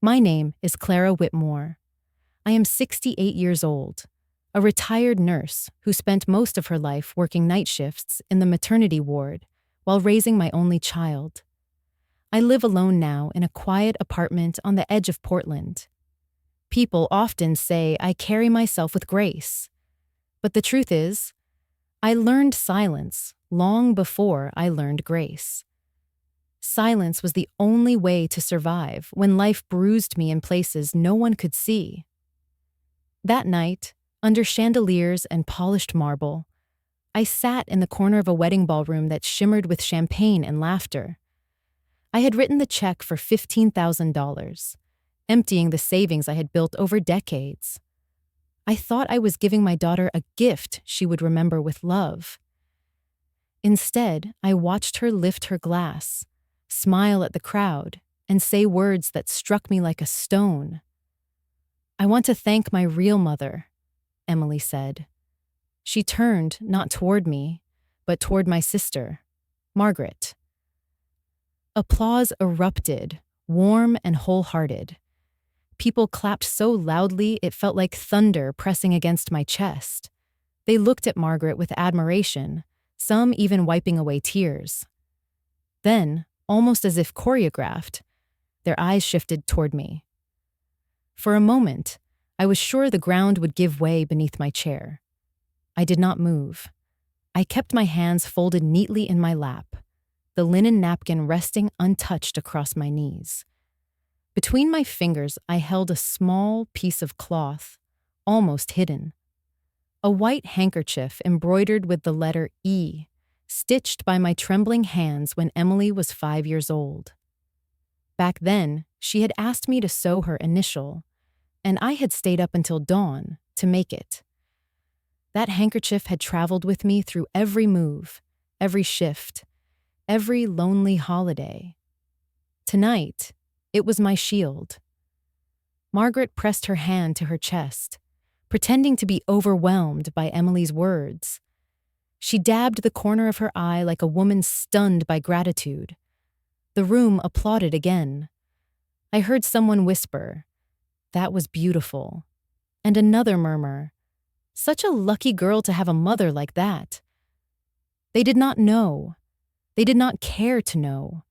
My name is Clara Whitmore. I am 68 years old, a retired nurse who spent most of her life working night shifts in the maternity ward while raising my only child. I live alone now in a quiet apartment on the edge of Portland. People often say I carry myself with grace, but the truth is, I learned silence long before I learned grace. Silence was the only way to survive when life bruised me in places no one could see. That night, under chandeliers and polished marble, I sat in the corner of a wedding ballroom that shimmered with champagne and laughter. I had written the check for $15,000, emptying the savings I had built over decades. I thought I was giving my daughter a gift she would remember with love. Instead, I watched her lift her glass, smile at the crowd, and say words that struck me like a stone. "I want to thank my real mother," Emily said. She turned not toward me, but toward my sister, Margaret. Applause erupted, warm and wholehearted. People clapped so loudly it felt like thunder pressing against my chest. They looked at Margaret with admiration, some even wiping away tears. Then, almost as if choreographed, their eyes shifted toward me. For a moment, I was sure the ground would give way beneath my chair. I did not move. I kept my hands folded neatly in my lap, the linen napkin resting untouched across my knees. Between my fingers, I held a small piece of cloth, almost hidden. A white handkerchief embroidered with the letter E, stitched by my trembling hands when Emily was 5 years old. Back then, she had asked me to sew her initial, and I had stayed up until dawn to make it. That handkerchief had traveled with me through every move, every shift, every lonely holiday. Tonight, it was my shield. Margaret pressed her hand to her chest, pretending to be overwhelmed by Emily's words. She dabbed the corner of her eye like a woman stunned by gratitude. The room applauded again. I heard someone whisper, "That was beautiful," and another murmur, "Such a lucky girl to have a mother like that." They did not know. They did not care to know.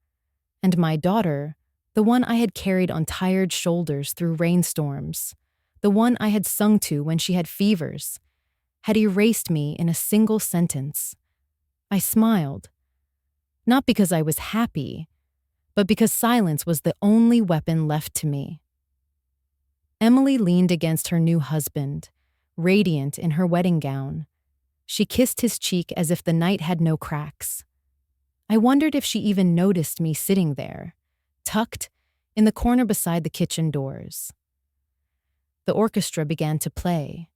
And my daughter, the one I had carried on tired shoulders through rainstorms, the one I had sung to when she had fevers, had erased me in a single sentence. I smiled. Not because I was happy, but because silence was the only weapon left to me. Emily leaned against her new husband, radiant in her wedding gown. She kissed his cheek as if the night had no cracks. I wondered if she even noticed me sitting there, tucked in the corner beside the kitchen doors. The orchestra began to play.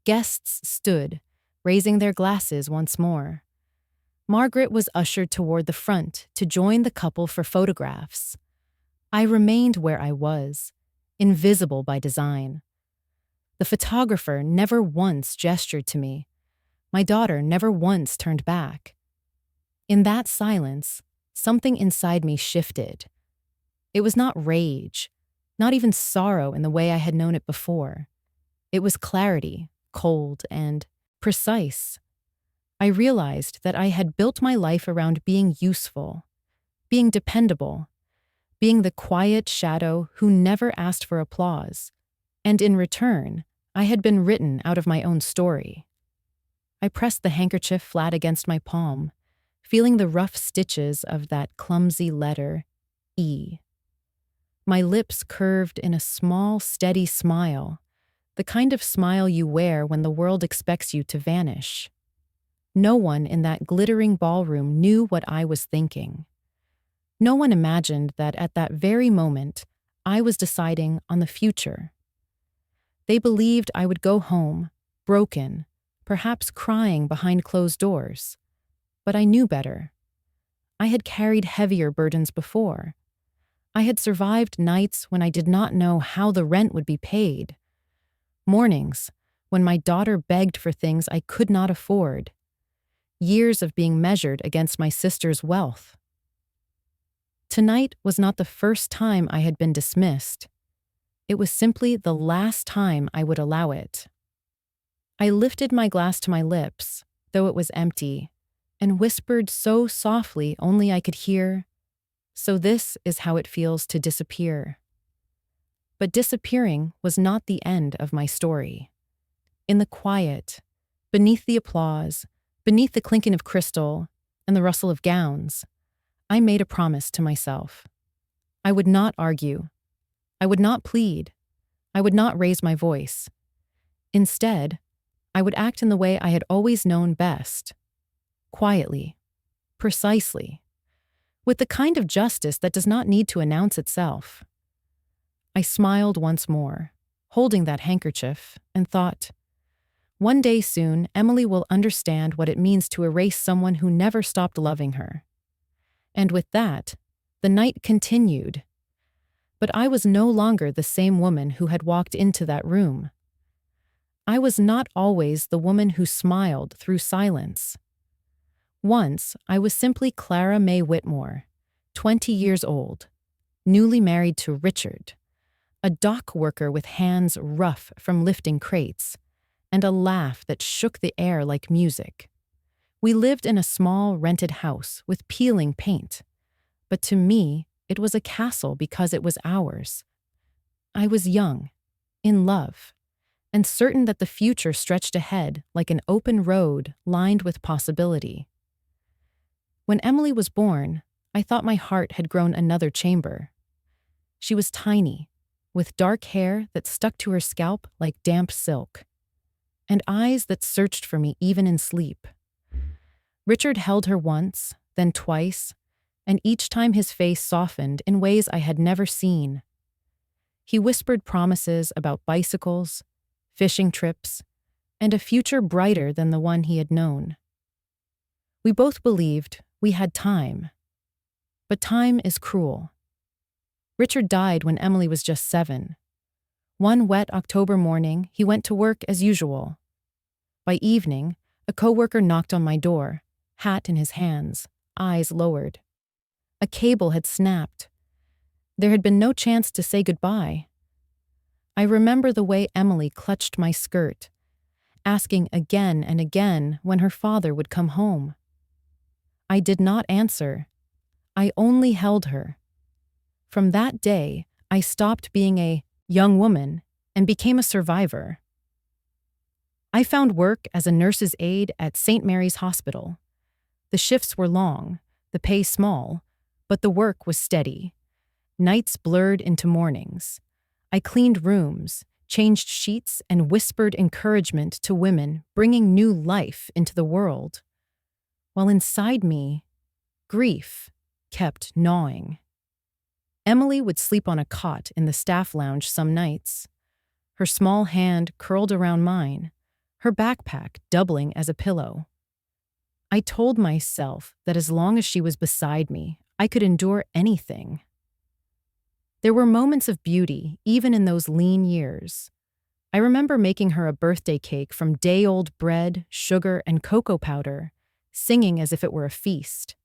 Guests stood, raising their glasses once more. Margaret was ushered toward the front to join the couple for photographs. I remained where I was, invisible by design. The photographer never once gestured to me. My daughter never once turned back. In that silence, something inside me shifted. It was not rage, not even sorrow in the way I had known it before. It was clarity, cold and precise. I realized that I had built my life around being useful, being dependable, being the quiet shadow who never asked for applause, and in return, I had been written out of my own story. I pressed the handkerchief flat against my palm, feeling the rough stitches of that clumsy letter, E. My lips curved in a small, steady smile, the kind of smile you wear when the world expects you to vanish. No one in that glittering ballroom knew what I was thinking. No one imagined that at that very moment, I was deciding on the future. They believed I would go home, broken, perhaps crying behind closed doors. But I knew better. I had carried heavier burdens before. I had survived nights when I did not know how the rent would be paid. Mornings when my daughter begged for things I could not afford. Years of being measured against my sister's wealth. Tonight was not the first time I had been dismissed. It was simply the last time I would allow it. I lifted my glass to my lips, though it was empty, and whispered so softly only I could hear, "So this is how it feels to disappear." But disappearing was not the end of my story. In the quiet, beneath the applause, beneath the clinking of crystal and the rustle of gowns, I made a promise to myself. I would not argue. I would not plead. I would not raise my voice. Instead, I would act in the way I had always known best. Quietly. Precisely. With the kind of justice that does not need to announce itself. I smiled once more, holding that handkerchief, and thought, one day soon, Emily will understand what it means to erase someone who never stopped loving her. And with that, the night continued. But I was no longer the same woman who had walked into that room. I was not always the woman who smiled through silence. Once, I was simply Clara May Whitmore, 20 years old, newly married to Richard, a dock worker with hands rough from lifting crates, and a laugh that shook the air like music. We lived in a small rented house with peeling paint, but to me, it was a castle because it was ours. I was young, in love, and certain that the future stretched ahead like an open road lined with possibility. When Emily was born, I thought my heart had grown another chamber. She was tiny, with dark hair that stuck to her scalp like damp silk, and eyes that searched for me even in sleep. Richard held her once, then twice, and each time his face softened in ways I had never seen. He whispered promises about bicycles, fishing trips, and a future brighter than the one he had known. We both believed we had time. But time is cruel. Richard died when Emily was just 7. One wet October morning, he went to work as usual. By evening, a coworker knocked on my door, hat in his hands, eyes lowered. A cable had snapped. There had been no chance to say goodbye. I remember the way Emily clutched my skirt, asking again and again when her father would come home. I did not answer. I only held her. From that day, I stopped being a young woman and became a survivor. I found work as a nurse's aide at St. Mary's Hospital. The shifts were long, the pay small, but the work was steady. Nights blurred into mornings. I cleaned rooms, changed sheets, and whispered encouragement to women, bringing new life into the world. While inside me, grief kept gnawing. Emily would sleep on a cot in the staff lounge some nights, her small hand curled around mine, her backpack doubling as a pillow. I told myself that as long as she was beside me, I could endure anything. There were moments of beauty, even in those lean years. I remember making her a birthday cake from day-old bread, sugar, and cocoa powder, singing as if it were a feast.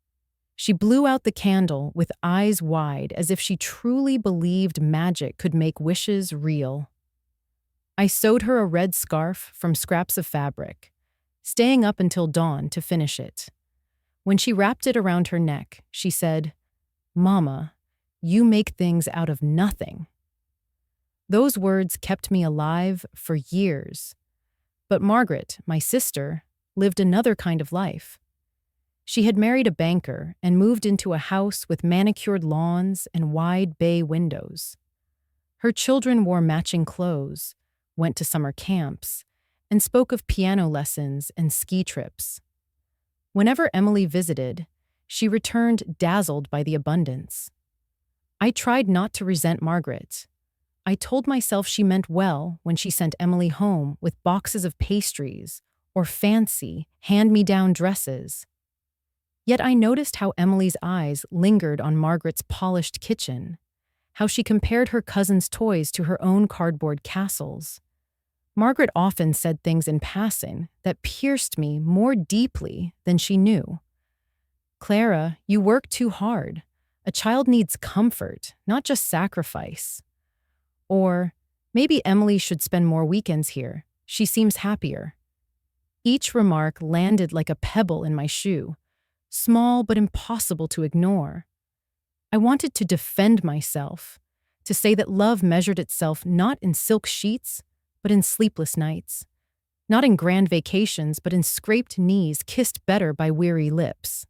She blew out the candle with eyes wide as if she truly believed magic could make wishes real. I sewed her a red scarf from scraps of fabric, staying up until dawn to finish it. When she wrapped it around her neck, she said, "Mama, you make things out of nothing." Those words kept me alive for years. But Margaret, my sister, lived another kind of life. She had married a banker and moved into a house with manicured lawns and wide bay windows. Her children wore matching clothes, went to summer camps, and spoke of piano lessons and ski trips. Whenever Emily visited, she returned dazzled by the abundance. I tried not to resent Margaret. I told myself she meant well when she sent Emily home with boxes of pastries or fancy, hand-me-down dresses. Yet I noticed how Emily's eyes lingered on Margaret's polished kitchen, how she compared her cousin's toys to her own cardboard castles. Margaret often said things in passing that pierced me more deeply than she knew. "Clara, you work too hard. A child needs comfort, not just sacrifice. Or maybe Emily should spend more weekends here. She seems happier. Each remark landed like a pebble in my shoe, small but impossible to ignore. I wanted to defend myself, to say that love measured itself not in silk sheets, but in sleepless nights, not in grand vacations, but in scraped knees kissed better by weary lips.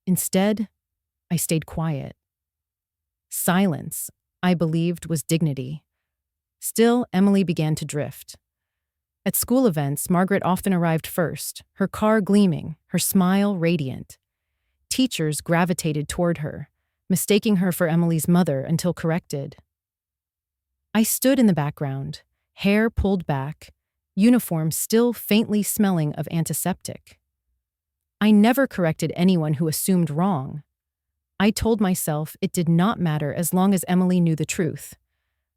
Instead, I stayed quiet. Silence, I believed, was dignity. Still, Emily began to drift. At school events, Margaret often arrived first, her car gleaming, her smile radiant. Teachers gravitated toward her, mistaking her for Emily's mother until corrected. I stood in the background, hair pulled back, uniform still faintly smelling of antiseptic. I never corrected anyone who assumed wrong. I told myself it did not matter as long as Emily knew the truth.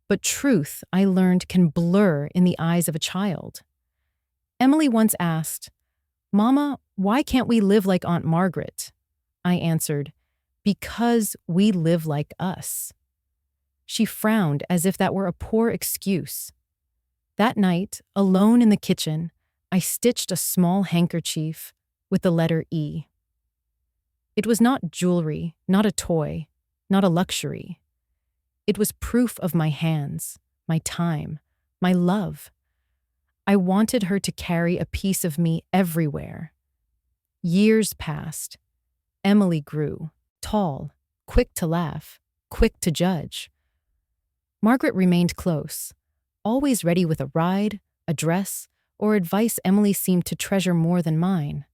But truth, I learned, can blur in the eyes of a child. Emily once asked, "Mama, why can't we live like Aunt Margaret?" I answered, "Because we live like us." She frowned as if that were a poor excuse. That night, alone in the kitchen, I stitched a small handkerchief with the letter E. It was not jewelry, not a toy, not a luxury. It was proof of my hands, my time, my love. I wanted her to carry a piece of me everywhere. Years passed. Emily grew, tall, quick to laugh, quick to judge. Margaret remained close, always ready with a ride, a dress, or advice Emily seemed to treasure more than mine.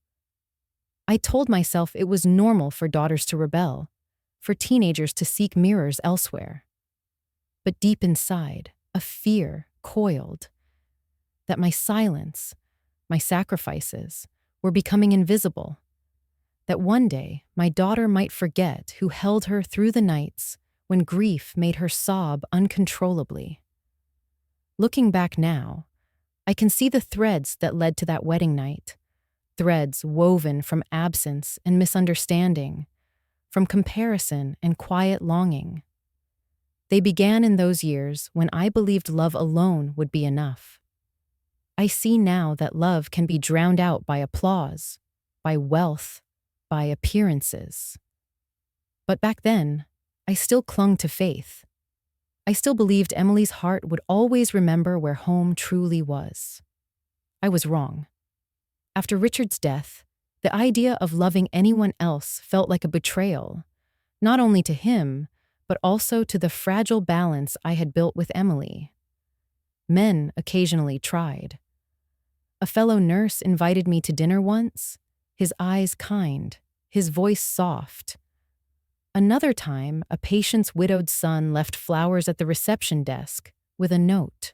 I told myself it was normal for daughters to rebel, for teenagers to seek mirrors elsewhere. But deep inside, a fear coiled that my silence, my sacrifices, were becoming invisible. That one day my daughter might forget who held her through the nights when grief made her sob uncontrollably. Looking back now, I can see the threads that led to that wedding night, threads woven from absence and misunderstanding, from comparison and quiet longing. They began in those years when I believed love alone would be enough. I see now that love can be drowned out by applause, by wealth, by appearances. But back then, I still clung to faith. I still believed Emily's heart would always remember where home truly was. I was wrong. After Richard's death, the idea of loving anyone else felt like a betrayal, not only to him, but also to the fragile balance I had built with Emily. Men occasionally tried. A fellow nurse invited me to dinner once, his eyes kind, his voice soft. Another time, a patient's widowed son left flowers at the reception desk with a note.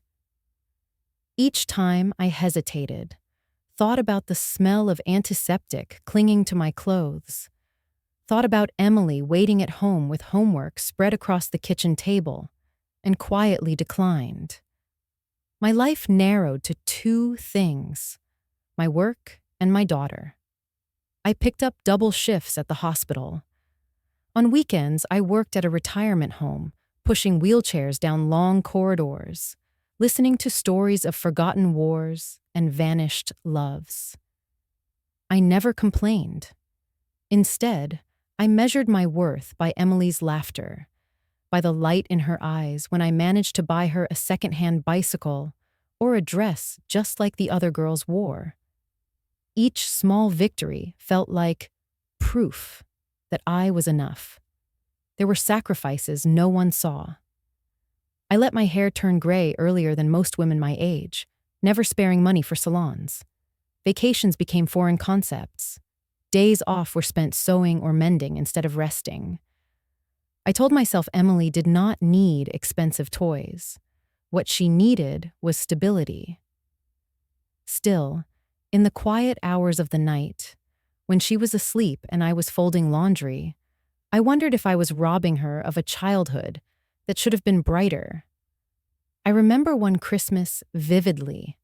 Each time I hesitated, thought about the smell of antiseptic clinging to my clothes, thought about Emily waiting at home with homework spread across the kitchen table, and quietly declined. My life narrowed to two things: my work and my daughter. I picked up double shifts at the hospital. On weekends, I worked at a retirement home, pushing wheelchairs down long corridors, listening to stories of forgotten wars and vanished loves. I never complained. Instead, I measured my worth by Emily's laughter, by the light in her eyes when I managed to buy her a second-hand bicycle or a dress just like the other girls wore. Each small victory felt like proof that I was enough. There were sacrifices no one saw. I let my hair turn gray earlier than most women my age, never sparing money for salons. Vacations became foreign concepts. Days off were spent sewing or mending instead of resting. I told myself Emily did not need expensive toys. What she needed was stability. Still, in the quiet hours of the night, when she was asleep and I was folding laundry, I wondered if I was robbing her of a childhood that should have been brighter. I remember one Christmas vividly.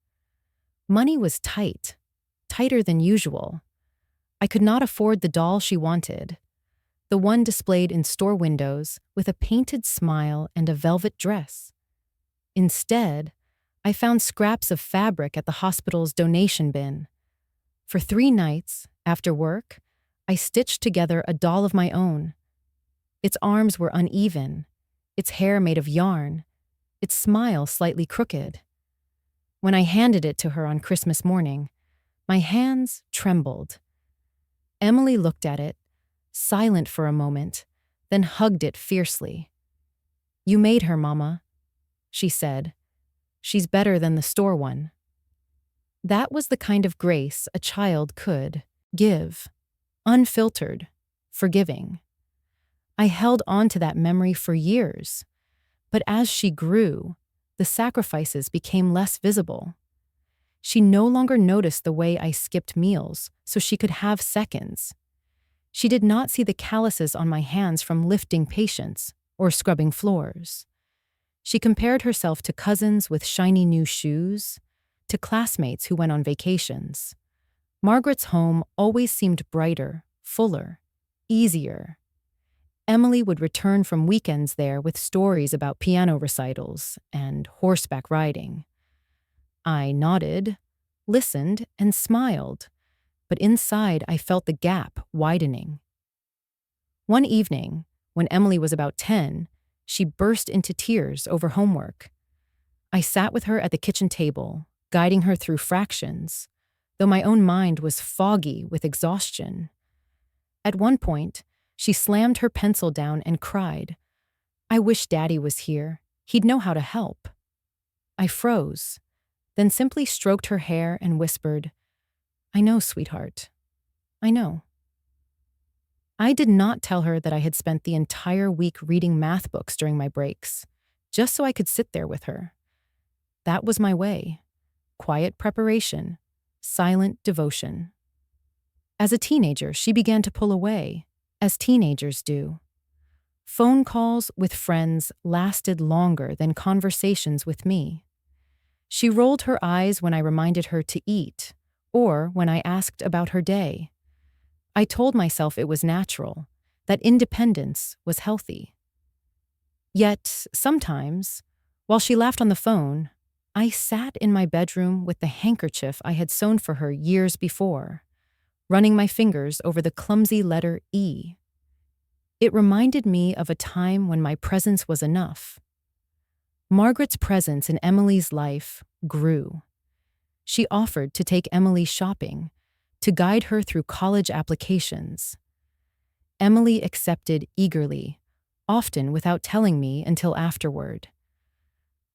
Money was tight, tighter than usual. I could not afford the doll she wanted. the one displayed in store windows with a painted smile and a velvet dress. Instead, I found scraps of fabric at the hospital's donation bin. For 3 nights, after work, I stitched together a doll of my own. Its arms were uneven, its hair made of yarn, its smile slightly crooked. When I handed it to her on Christmas morning, my hands trembled. Emily looked at it, silent for a moment, then hugged it fiercely. "You made her, Mama," she said. "She's better than the store one." That was the kind of grace a child could give, unfiltered, forgiving. I held on to that memory for years, but as she grew, the sacrifices became less visible. She no longer noticed the way I skipped meals so she could have seconds. She did not see the calluses on my hands from lifting patients or scrubbing floors. She compared herself to cousins with shiny new shoes, to classmates who went on vacations. Margaret's home always seemed brighter, fuller, easier. Emily would return from weekends there with stories about piano recitals and horseback riding. I nodded, listened, and smiled, but inside I felt the gap widening. One evening, when Emily was about 10, she burst into tears over homework. I sat with her at the kitchen table, guiding her through fractions, though my own mind was foggy with exhaustion. At one point, she slammed her pencil down and cried, "I wish Daddy was here. He'd know how to help." I froze, then simply stroked her hair and whispered, "I know, sweetheart. I know." I did not tell her that I had spent the entire week reading math books during my breaks, just so I could sit there with her. That was my way. Quiet preparation, silent devotion. As a teenager, she began to pull away, as teenagers do. Phone calls with friends lasted longer than conversations with me. She rolled her eyes when I reminded her to eat, or when I asked about her day. I told myself it was natural, that independence was healthy. Yet, sometimes, while she laughed on the phone, I sat in my bedroom with the handkerchief I had sewn for her years before, running my fingers over the clumsy letter E. It reminded me of a time when my presence was enough. Margaret's presence in Emily's life grew. She offered to take Emily shopping, to guide her through college applications. Emily accepted eagerly, often without telling me until afterward.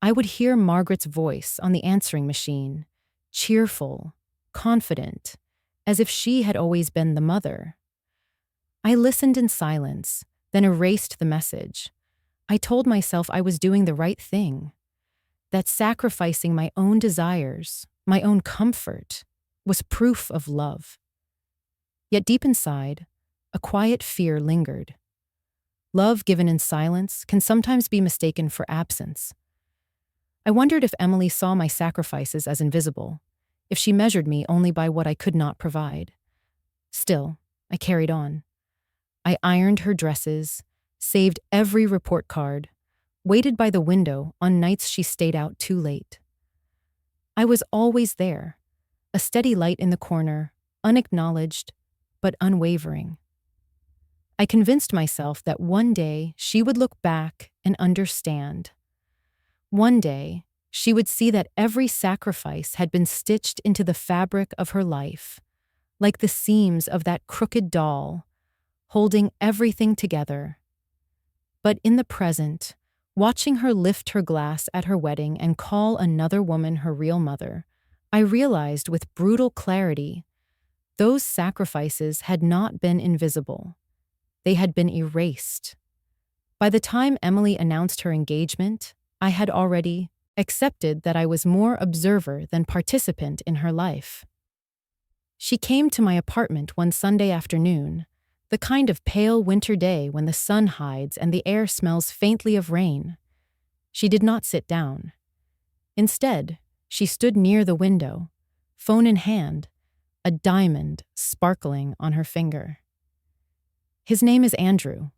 I would hear Margaret's voice on the answering machine, cheerful, confident, as if she had always been the mother. I listened in silence, then erased the message. I told myself I was doing the right thing, that sacrificing my own desires, my own comfort, was proof of love. Yet deep inside, a quiet fear lingered. Love given in silence can sometimes be mistaken for absence. I wondered if Emily saw my sacrifices as invisible, if she measured me only by what I could not provide. Still, I carried on. I ironed her dresses, saved every report card, waited by the window on nights she stayed out too late. I was always there, a steady light in the corner, unacknowledged, but unwavering. I convinced myself that one day she would look back and understand. One day, she would see that every sacrifice had been stitched into the fabric of her life, like the seams of that crooked doll, holding everything together. But in the present, watching her lift her glass at her wedding and call another woman her real mother, I realized with brutal clarity, those sacrifices had not been invisible. They had been erased. By the time Emily announced her engagement, I had already accepted that I was more observer than participant in her life. She came to my apartment one Sunday afternoon, the kind of pale winter day when the sun hides and the air smells faintly of rain. She did not sit down. Instead, she stood near the window, phone in hand, a diamond sparkling on her finger. His name is Andrew,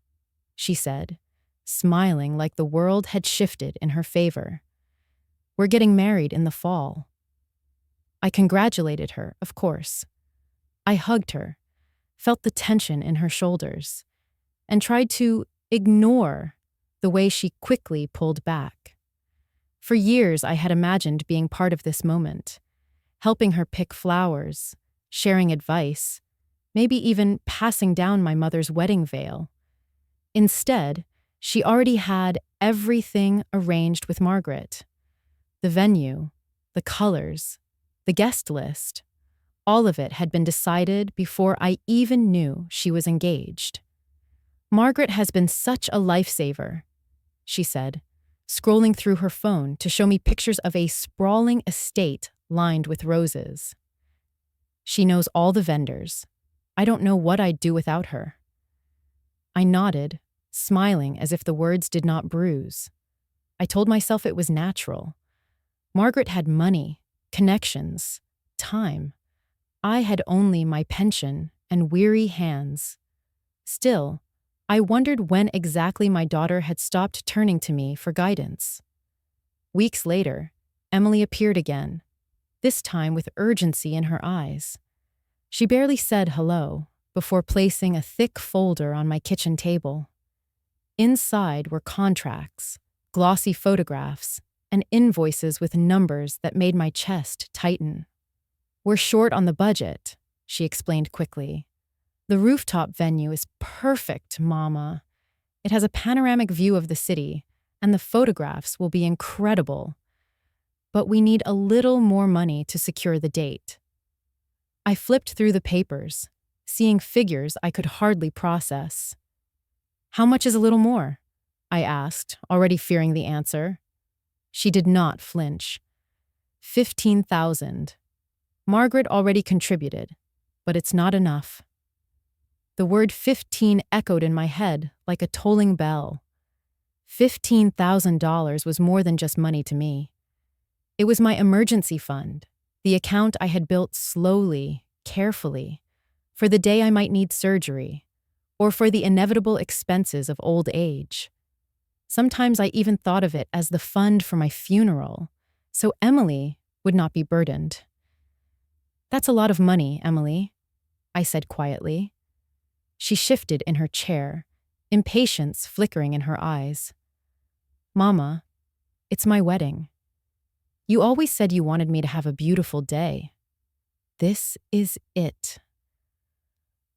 she said, smiling like the world had shifted in her favor. We're getting married in the fall. I congratulated her, of course. I hugged her, felt the tension in her shoulders, and tried to ignore the way she quickly pulled back. For years, I had imagined being part of this moment, helping her pick flowers, sharing advice, maybe even passing down my mother's wedding veil. Instead, she already had everything arranged with Margaret. The venue, the colors, the guest list, all of it had been decided before I even knew she was engaged. Margaret has been such a lifesaver, she said, scrolling through her phone to show me pictures of a sprawling estate lined with roses. She knows all the vendors. I don't know what I'd do without her. I nodded, smiling as if the words did not bruise. I told myself it was natural. Margaret had money, connections, time. I had only my pension and weary hands. Still, I wondered when exactly my daughter had stopped turning to me for guidance. Weeks later, Emily appeared again, this time with urgency in her eyes. She barely said hello before placing a thick folder on my kitchen table. Inside were contracts, glossy photographs, and invoices with numbers that made my chest tighten. We're short on the budget, she explained quickly. The rooftop venue is perfect, Mama. It has a panoramic view of the city, and the photographs will be incredible. But we need a little more money to secure the date. I flipped through the papers, seeing figures I could hardly process. How much is a little more? I asked, already fearing the answer. She did not flinch. 15,000. Margaret already contributed, but it's not enough. The word 15 echoed in my head like a tolling bell. $15,000 was more than just money to me. It was my emergency fund, the account I had built slowly, carefully, for the day I might need surgery, or for the inevitable expenses of old age. Sometimes I even thought of it as the fund for my funeral, so Emily would not be burdened. That's a lot of money, Emily, I said quietly. She shifted in her chair, impatience flickering in her eyes. Mama, it's my wedding. You always said you wanted me to have a beautiful day. This is it.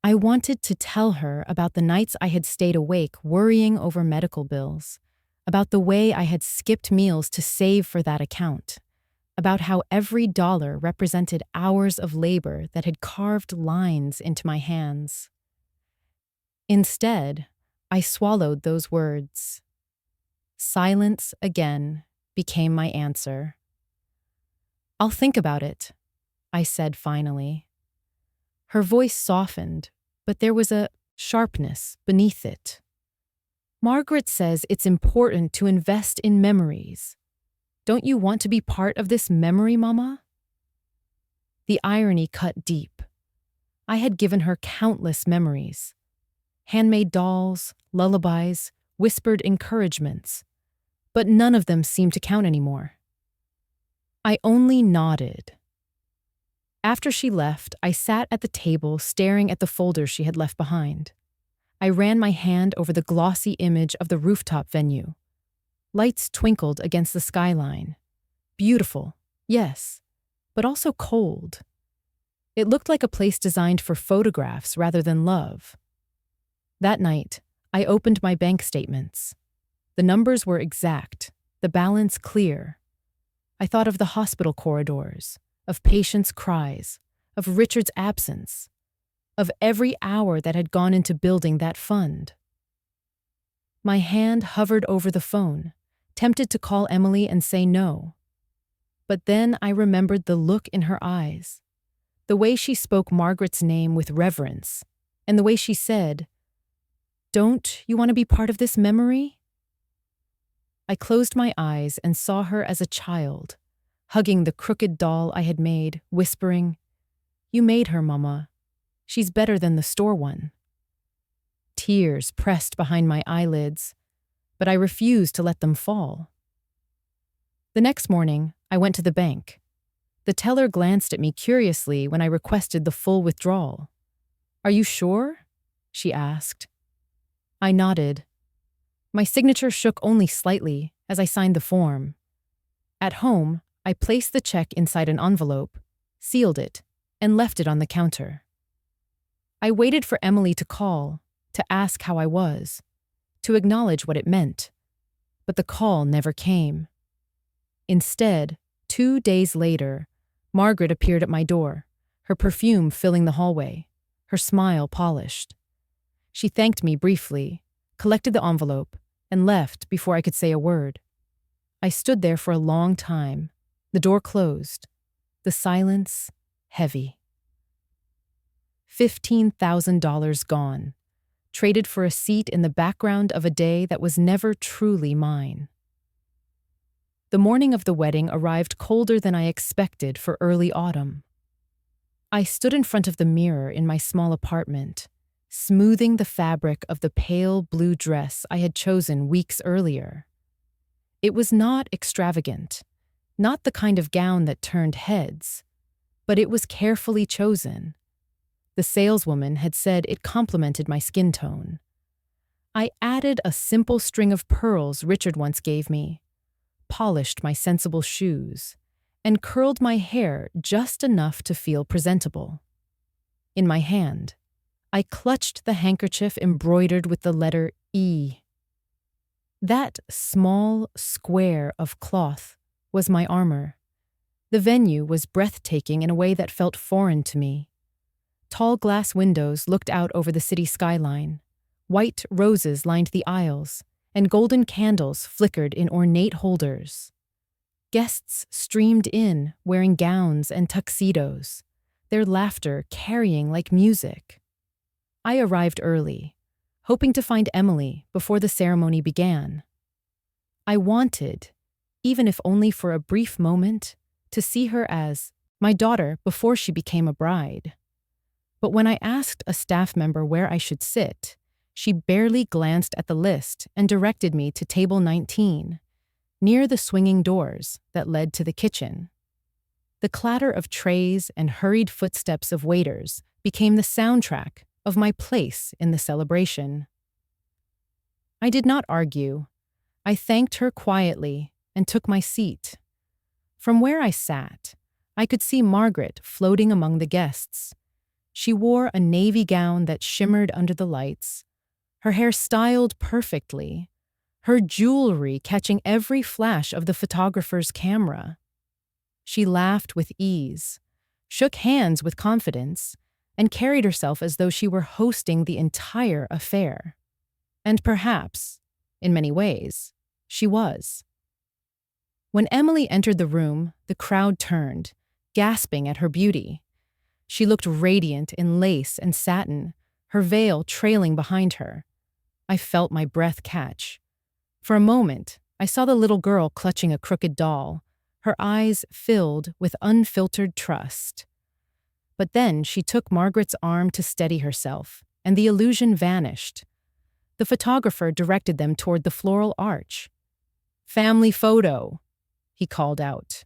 I wanted to tell her about the nights I had stayed awake worrying over medical bills, about the way I had skipped meals to save for that account, about how every dollar represented hours of labor that had carved lines into my hands. Instead, I swallowed those words. Silence again became my answer. I'll think about it, I said finally. Her voice softened, but there was a sharpness beneath it. Margaret says it's important to invest in memories. Don't you want to be part of this memory, Mama? The irony cut deep. I had given her countless memories. Handmade dolls, lullabies, whispered encouragements. But none of them seemed to count anymore. I only nodded. After she left, I sat at the table staring at the folders she had left behind. I ran my hand over the glossy image of the rooftop venue. Lights twinkled against the skyline. Beautiful, yes, but also cold. It looked like a place designed for photographs rather than love. That night, I opened my bank statements. The numbers were exact, the balance clear. I thought of the hospital corridors, of patients' cries, of Richard's absence, of every hour that had gone into building that fund. My hand hovered over the phone, tempted to call Emily and say no. But then I remembered the look in her eyes, the way she spoke Margaret's name with reverence, and the way she said, "Don't you want to be part of this memory?" I closed my eyes and saw her as a child, hugging the crooked doll I had made, whispering, "You made her, Mama. She's better than the store one." tears pressed behind my eyelids, but I refused to let them fall. The next morning, I went to the bank. The teller glanced at me curiously when I requested the full withdrawal. "Are you sure?" she asked. I nodded. My signature shook only slightly as I signed the form. At home, I placed the check inside an envelope, sealed it, and left it on the counter. I waited for Emily to call, to ask how I was, to acknowledge what it meant. But the call never came. Instead, 2 days later, Margaret appeared at my door, her perfume filling the hallway, her smile polished. She thanked me briefly, collected the envelope, and left before I could say a word. I stood there for a long time, the door closed, the silence heavy. $15,000 gone, traded for a seat in the background of a day that was never truly mine. The morning of the wedding arrived colder than I expected for early autumn. I stood in front of the mirror in my small apartment, smoothing the fabric of the pale blue dress I had chosen weeks earlier. It was not extravagant, not the kind of gown that turned heads, but it was carefully chosen. The saleswoman had said it complemented my skin tone. I added a simple string of pearls Richard once gave me, polished my sensible shoes, and curled my hair just enough to feel presentable. In my hand, I clutched the handkerchief embroidered with the letter E. That small square of cloth was my armor. The venue was breathtaking in a way that felt foreign to me. Tall glass windows looked out over the city skyline. White roses lined the aisles, and golden candles flickered in ornate holders. Guests streamed in, wearing gowns and tuxedos, their laughter carrying like music. I arrived early, hoping to find Emily before the ceremony began. I wanted, even if only for a brief moment, to see her as my daughter before she became a bride. But when I asked a staff member where I should sit, she barely glanced at the list and directed me to table 19, near the swinging doors that led to the kitchen. The clatter of trays and hurried footsteps of waiters became the soundtrack of my place in the celebration. I did not argue. I thanked her quietly and took my seat. From where I sat, I could see Margaret floating among the guests. She wore a navy gown that shimmered under the lights, her hair styled perfectly, her jewelry catching every flash of the photographer's camera. She laughed with ease, shook hands with confidence, and carried herself as though she were hosting the entire affair. And perhaps, in many ways, she was. When Emily entered the room, the crowd turned, gasping at her beauty. She looked radiant in lace and satin, her veil trailing behind her. I felt my breath catch. For a moment, I saw the little girl clutching a crooked doll, her eyes filled with unfiltered trust. But then she took Margaret's arm to steady herself, and the illusion vanished. The photographer directed them toward the floral arch. "Family photo," he called out.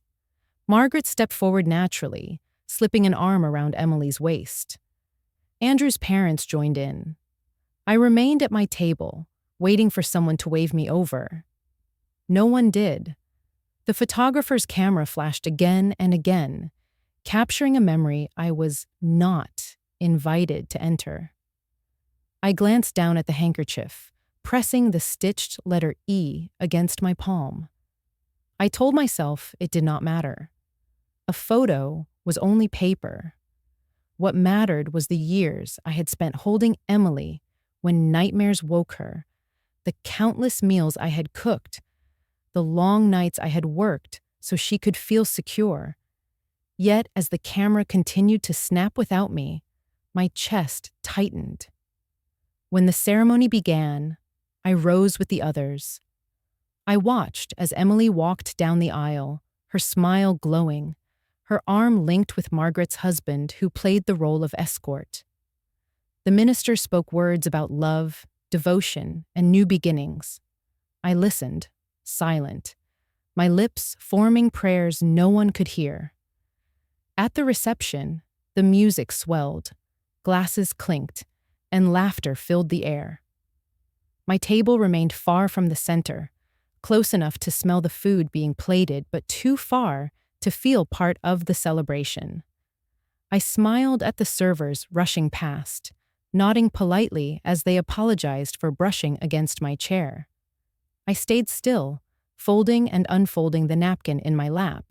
Margaret stepped forward naturally, slipping an arm around Emily's waist. Andrew's parents joined in. I remained at my table, waiting for someone to wave me over. No one did. The photographer's camera flashed again and again, capturing a memory I was not invited to enter. I glanced down at the handkerchief, pressing the stitched letter E against my palm. I told myself it did not matter. A photo was only paper. What mattered was the years I had spent holding Emily when nightmares woke her, the countless meals I had cooked, the long nights I had worked so she could feel secure. Yet as the camera continued to snap without me, my chest tightened. When the ceremony began, I rose with the others. I watched as Emily walked down the aisle, her smile glowing, her arm linked with Margaret's husband, who played the role of escort. The minister spoke words about love devotion, and new beginnings. I listened, silent, my lips forming prayers no one could hear. At the reception, the music swelled, glasses clinked, and laughter filled the air. My table remained far from the center, close enough to smell the food being plated, but too far to feel part of the celebration. I smiled at the servers rushing past, nodding politely as they apologized for brushing against my chair. I stayed still, folding and unfolding the napkin in my lap,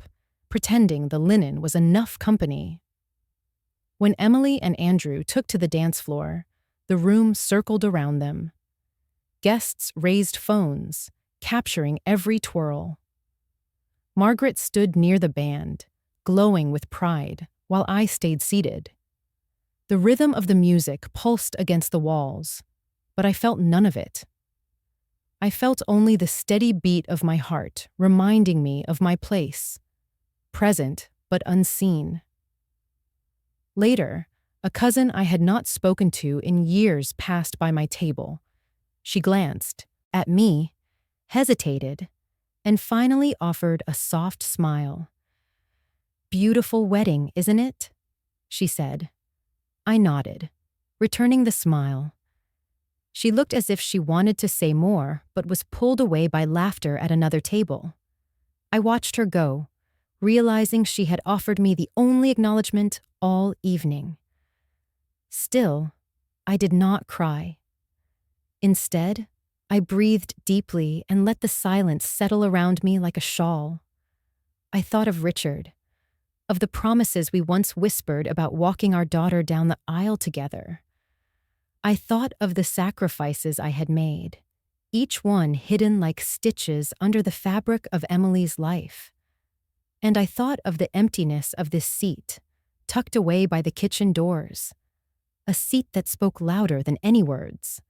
pretending the linen was enough company. When Emily and Andrew took to the dance floor, the room circled around them. Guests raised phones, capturing every twirl. Margaret stood near the band, glowing with pride, while I stayed seated. The rhythm of the music pulsed against the walls, but I felt none of it. I felt only the steady beat of my heart, reminding me of my place, present but unseen. Later, a cousin I had not spoken to in years passed by my table. She glanced at me, hesitated, and finally offered a soft smile. "Beautiful wedding, isn't it?" she said. I nodded, returning the smile. She looked as if she wanted to say more, but was pulled away by laughter at another table. I watched her go, realizing she had offered me the only acknowledgement all evening. Still, I did not cry. Instead, I breathed deeply and let the silence settle around me like a shawl. I thought of Richard, of the promises we once whispered about walking our daughter down the aisle together. I thought of the sacrifices I had made, each one hidden like stitches under the fabric of Emily's life. And I thought of the emptiness of this seat, tucked away by the kitchen doors, a seat that spoke louder than any words.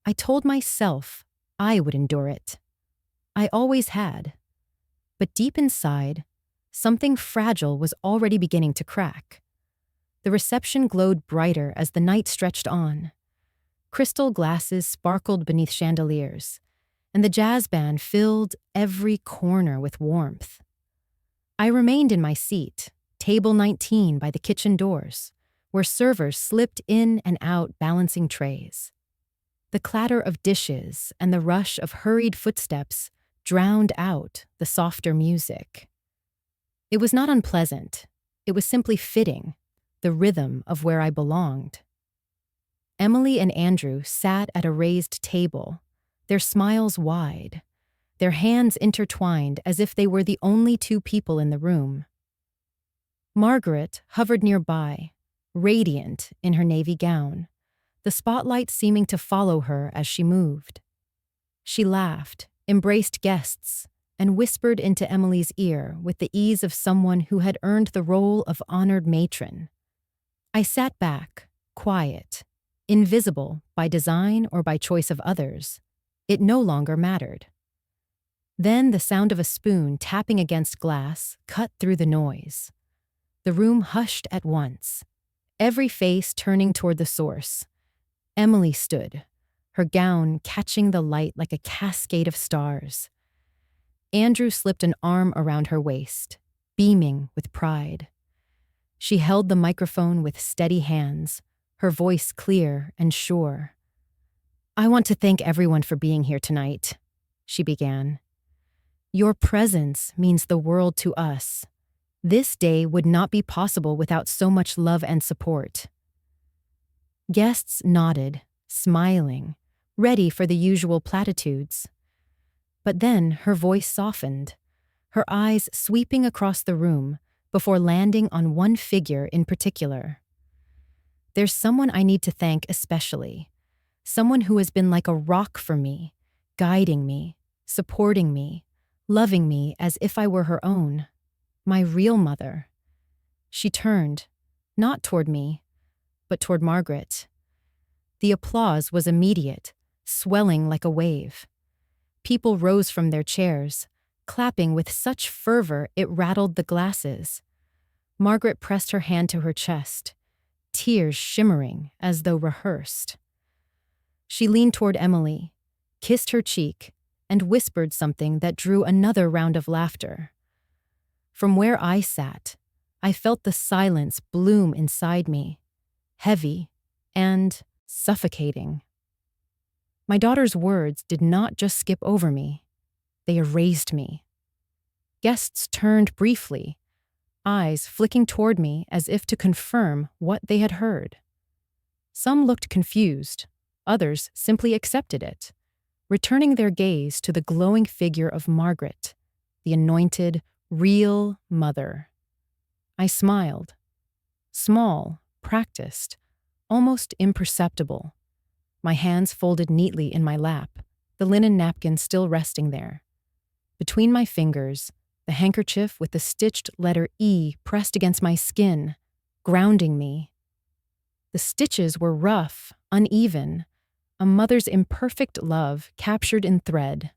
I told myself I would endure it. I always had. But deep inside, something fragile was already beginning to crack. The reception glowed brighter as the night stretched on. Crystal glasses sparkled beneath chandeliers, and the jazz band filled every corner with warmth. I remained in my seat, table 19 by the kitchen doors, where servers slipped in and out balancing trays. The clatter of dishes and the rush of hurried footsteps drowned out the softer music. It was not unpleasant. It was simply fitting, the rhythm of where I belonged. Emily and Andrew sat at a raised table, their smiles wide, their hands intertwined as if they were the only two people in the room. Margaret hovered nearby, radiant in her navy gown, the spotlight seeming to follow her as she moved. She laughed, embraced guests, and whispered into Emily's ear with the ease of someone who had earned the role of honored matron. I sat back, quiet, invisible by design or by choice of others. It no longer mattered. Then the sound of a spoon tapping against glass cut through the noise. The room hushed at once, every face turning toward the source. Emily stood, her gown catching the light like a cascade of stars. Andrew slipped an arm around her waist, beaming with pride. She held the microphone with steady hands, her voice clear and sure. "I want to thank everyone for being here tonight," she began. "Your presence means the world to us. This day would not be possible without so much love and support." Guests nodded, smiling, ready for the usual platitudes. But then her voice softened, her eyes sweeping across the room before landing on one figure in particular. "There's someone I need to thank especially, someone who has been like a rock for me, guiding me, supporting me, loving me as if I were her own. My real mother." She turned, not toward me, but toward Margaret. The applause was immediate, swelling like a wave. People rose from their chairs, clapping with such fervor it rattled the glasses. Margaret pressed her hand to her chest, tears shimmering as though rehearsed. She leaned toward Emily, kissed her cheek, and whispered something that drew another round of laughter. From where I sat, I felt the silence bloom inside me, heavy and suffocating. My daughter's words did not just skip over me, they erased me. Guests turned briefly, eyes flicking toward me as if to confirm what they had heard. Some looked confused, others simply accepted it, returning their gaze to the glowing figure of Margaret, the anointed, real mother. I smiled. Small, practiced, almost imperceptible. My hands folded neatly in my lap, the linen napkin still resting there. Between my fingers, the handkerchief with the stitched letter E pressed against my skin, grounding me. The stitches were rough, uneven, a mother's imperfect love captured in thread.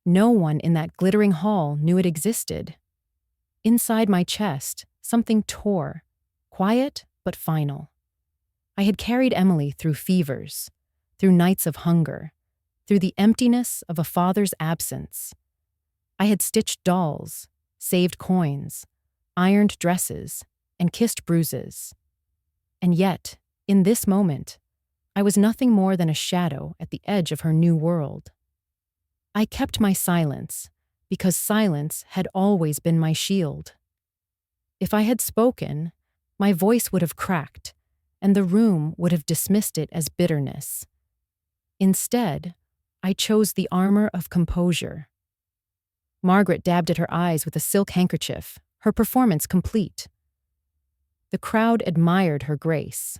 No one in that glittering hall knew it existed. Inside my chest, something tore, quiet but final. I had carried Emily through fevers, through nights of hunger, through the emptiness of a father's absence. I had stitched dolls, saved coins, ironed dresses, and kissed bruises. And yet, in this moment, I was nothing more than a shadow at the edge of her new world. I kept my silence, because silence had always been my shield. If I had spoken, my voice would have cracked, and the room would have dismissed it as bitterness. Instead, I chose the armor of composure. Margaret dabbed at her eyes with a silk handkerchief, her performance complete. The crowd admired her grace.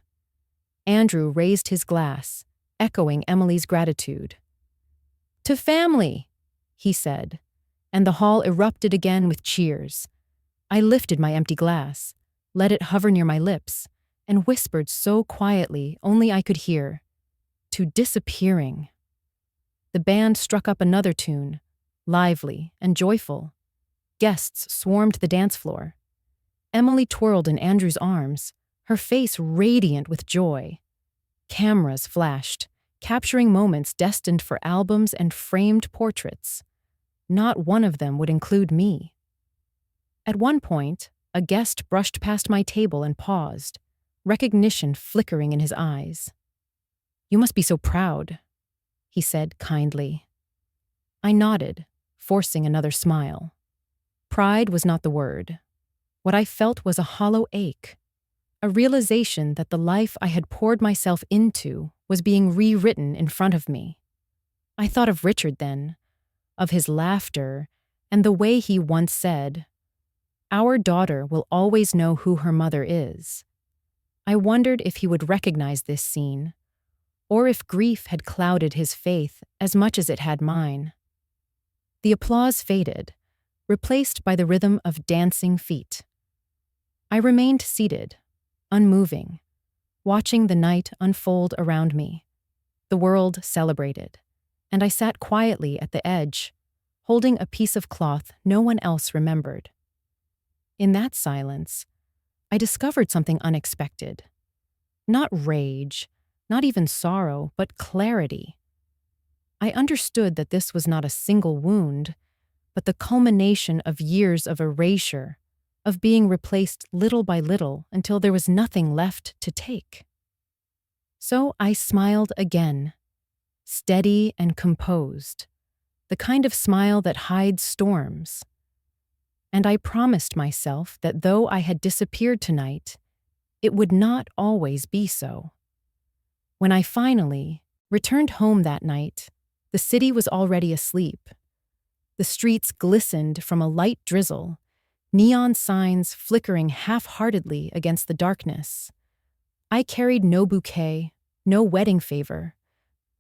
Andrew raised his glass, echoing Emily's gratitude. "To family," he said, and the hall erupted again with cheers. I lifted my empty glass, let it hover near my lips, and whispered so quietly only I could hear, "To disappearing." The band struck up another tune, lively and joyful. Guests swarmed the dance floor. Emily twirled in Andrew's arms, her face radiant with joy. Cameras flashed, capturing moments destined for albums and framed portraits. Not one of them would include me. At one point, a guest brushed past my table and paused, recognition flickering in his eyes. "You must be so proud," he said kindly. I nodded, forcing another smile. Pride was not the word. What I felt was a hollow ache, a realization that the life I had poured myself into was being rewritten in front of me. I thought of Richard then, of his laughter, and the way he once said, "Our daughter will always know who her mother is." I wondered if he would recognize this scene, or if grief had clouded his faith as much as it had mine. The applause faded, replaced by the rhythm of dancing feet. I remained seated, unmoving, watching the night unfold around me. The world celebrated, and I sat quietly at the edge, holding a piece of cloth no one else remembered. In that silence, I discovered something unexpected. Not rage, not even sorrow, but clarity. I understood that this was not a single wound, but the culmination of years of erasure, of being replaced little by little until there was nothing left to take. So I smiled again, steady and composed, the kind of smile that hides storms. And I promised myself that though I had disappeared tonight, it would not always be so. When I finally returned home that night, the city was already asleep. The streets glistened from a light drizzle, neon signs flickering half-heartedly against the darkness. I carried no bouquet, no wedding favor,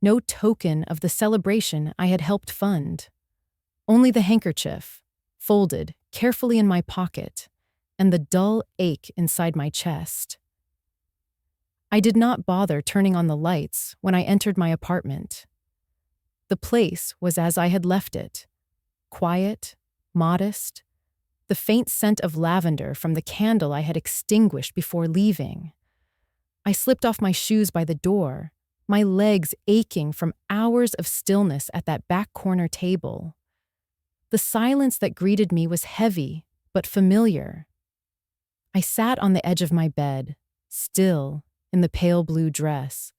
no token of the celebration I had helped fund. Only the handkerchief, folded carefully in my pocket, and the dull ache inside my chest. I did not bother turning on the lights when I entered my apartment. The place was as I had left it, quiet, modest, the faint scent of lavender from the candle I had extinguished before leaving. I slipped off my shoes by the door, my legs aching from hours of stillness at that back corner table. The silence that greeted me was heavy, but familiar. I sat on the edge of my bed, still, in the pale blue dress,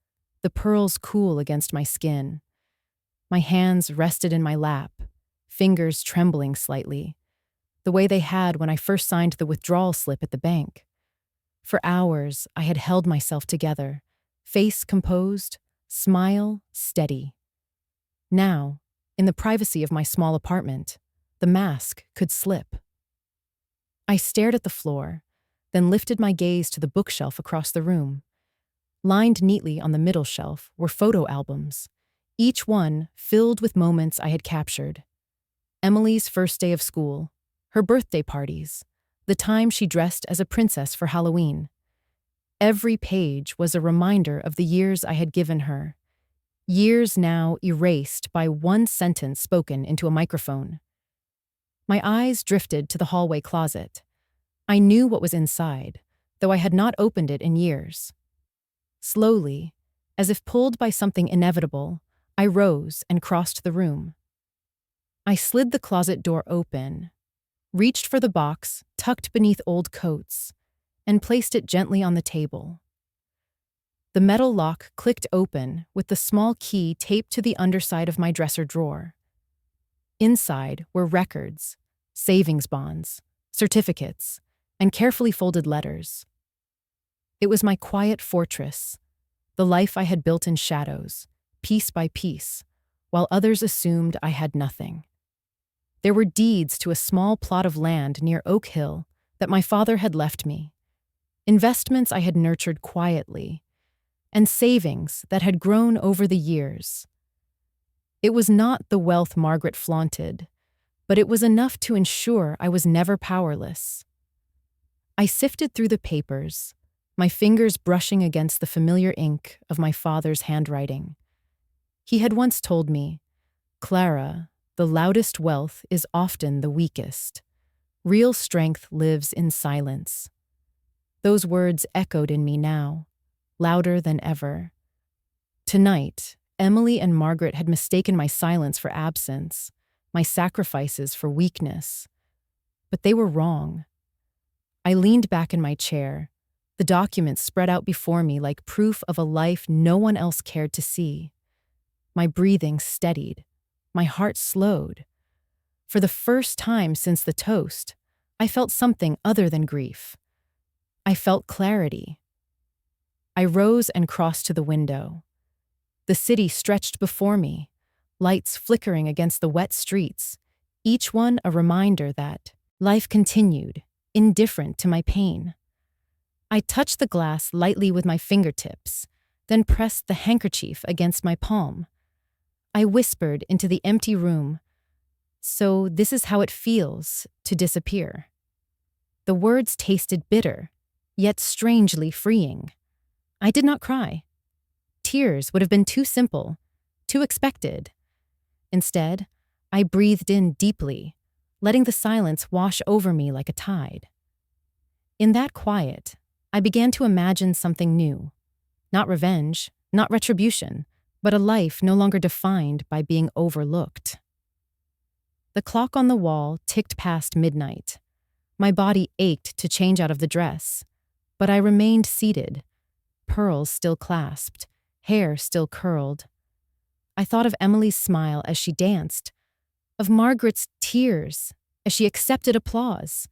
the pearls cool against my skin. My hands rested in my lap, fingers trembling slightly, the way they had when I first signed the withdrawal slip at the bank. For hours, I had held myself together, face composed, smile steady. Now, in the privacy of my small apartment, the mask could slip. I stared at the floor, then lifted my gaze to the bookshelf across the room. Lined neatly on the middle shelf were photo albums, each one filled with moments I had captured. Emily's first day of school, her birthday parties, the time she dressed as a princess for Halloween. Every page was a reminder of the years I had given her, years now erased by one sentence spoken into a microphone. My eyes drifted to the hallway closet. I knew what was inside, though I had not opened it in years. Slowly, as if pulled by something inevitable, I rose and crossed the room. I slid the closet door open, reached for the box tucked beneath old coats, and placed it gently on the table. The metal lock clicked open with the small key taped to the underside of my dresser drawer. Inside were records, savings bonds, certificates, and carefully folded letters. It was my quiet fortress, the life I had built in shadows, piece by piece, while others assumed I had nothing. There were deeds to a small plot of land near Oak Hill that my father had left me, investments I had nurtured quietly, and savings that had grown over the years. It was not the wealth Margaret flaunted, but it was enough to ensure I was never powerless. I sifted through the papers, my fingers brushing against the familiar ink of my father's handwriting. He had once told me, "Clara, the loudest wealth is often the weakest. Real strength lives in silence." Those words echoed in me now, louder than ever. Tonight, Emily and Margaret had mistaken my silence for absence, my sacrifices for weakness. But they were wrong. I leaned back in my chair, the documents spread out before me like proof of a life no one else cared to see. My breathing steadied, my heart slowed. For the first time since the toast, I felt something other than grief. I felt clarity. I rose and crossed to the window. The city stretched before me, lights flickering against the wet streets, each one a reminder that life continued, indifferent to my pain. I touched the glass lightly with my fingertips, then pressed the handkerchief against my palm. I whispered into the empty room, "So this is how it feels to disappear." The words tasted bitter, yet strangely freeing. I did not cry. Tears would have been too simple, too expected. Instead, I breathed in deeply, letting the silence wash over me like a tide. In that quiet, I began to imagine something new. Not revenge, not retribution, but a life no longer defined by being overlooked. The clock on the wall ticked past midnight. My body ached to change out of the dress, but I remained seated, pearls still clasped, hair still curled. I thought of Emily's smile as she danced, of Margaret's tears as she accepted applause,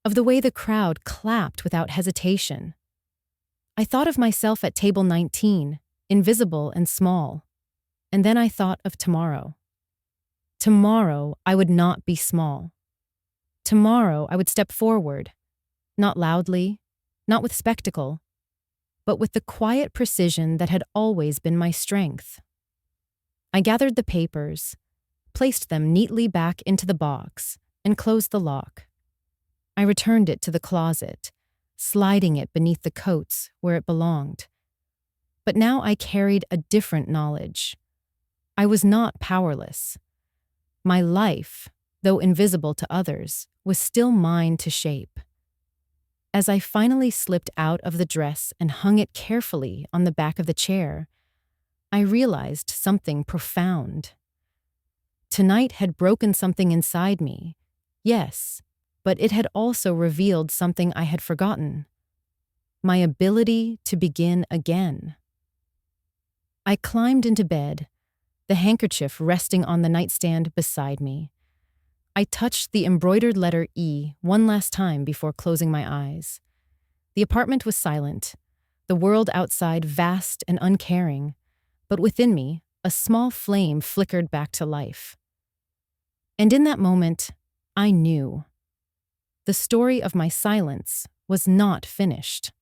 of the way the crowd clapped without hesitation. I thought of myself at table 19, invisible and small, and then I thought of tomorrow. Tomorrow I would not be small. Tomorrow I would step forward, not loudly, not with spectacle, but with the quiet precision that had always been my strength. I gathered the papers, placed them neatly back into the box, and closed the lock. I returned it to the closet, sliding it beneath the coats where it belonged. But now I carried a different knowledge. I was not powerless. My life, though invisible to others, was still mine to shape. As I finally slipped out of the dress and hung it carefully on the back of the chair, I realized something profound. Tonight had broken something inside me, yes, but it had also revealed something I had forgotten: my ability to begin again. I climbed into bed, the handkerchief resting on the nightstand beside me. I touched the embroidered letter E one last time before closing my eyes. The apartment was silent, the world outside vast and uncaring, but within me, a small flame flickered back to life. And in that moment, I knew. The story of my silence was not finished.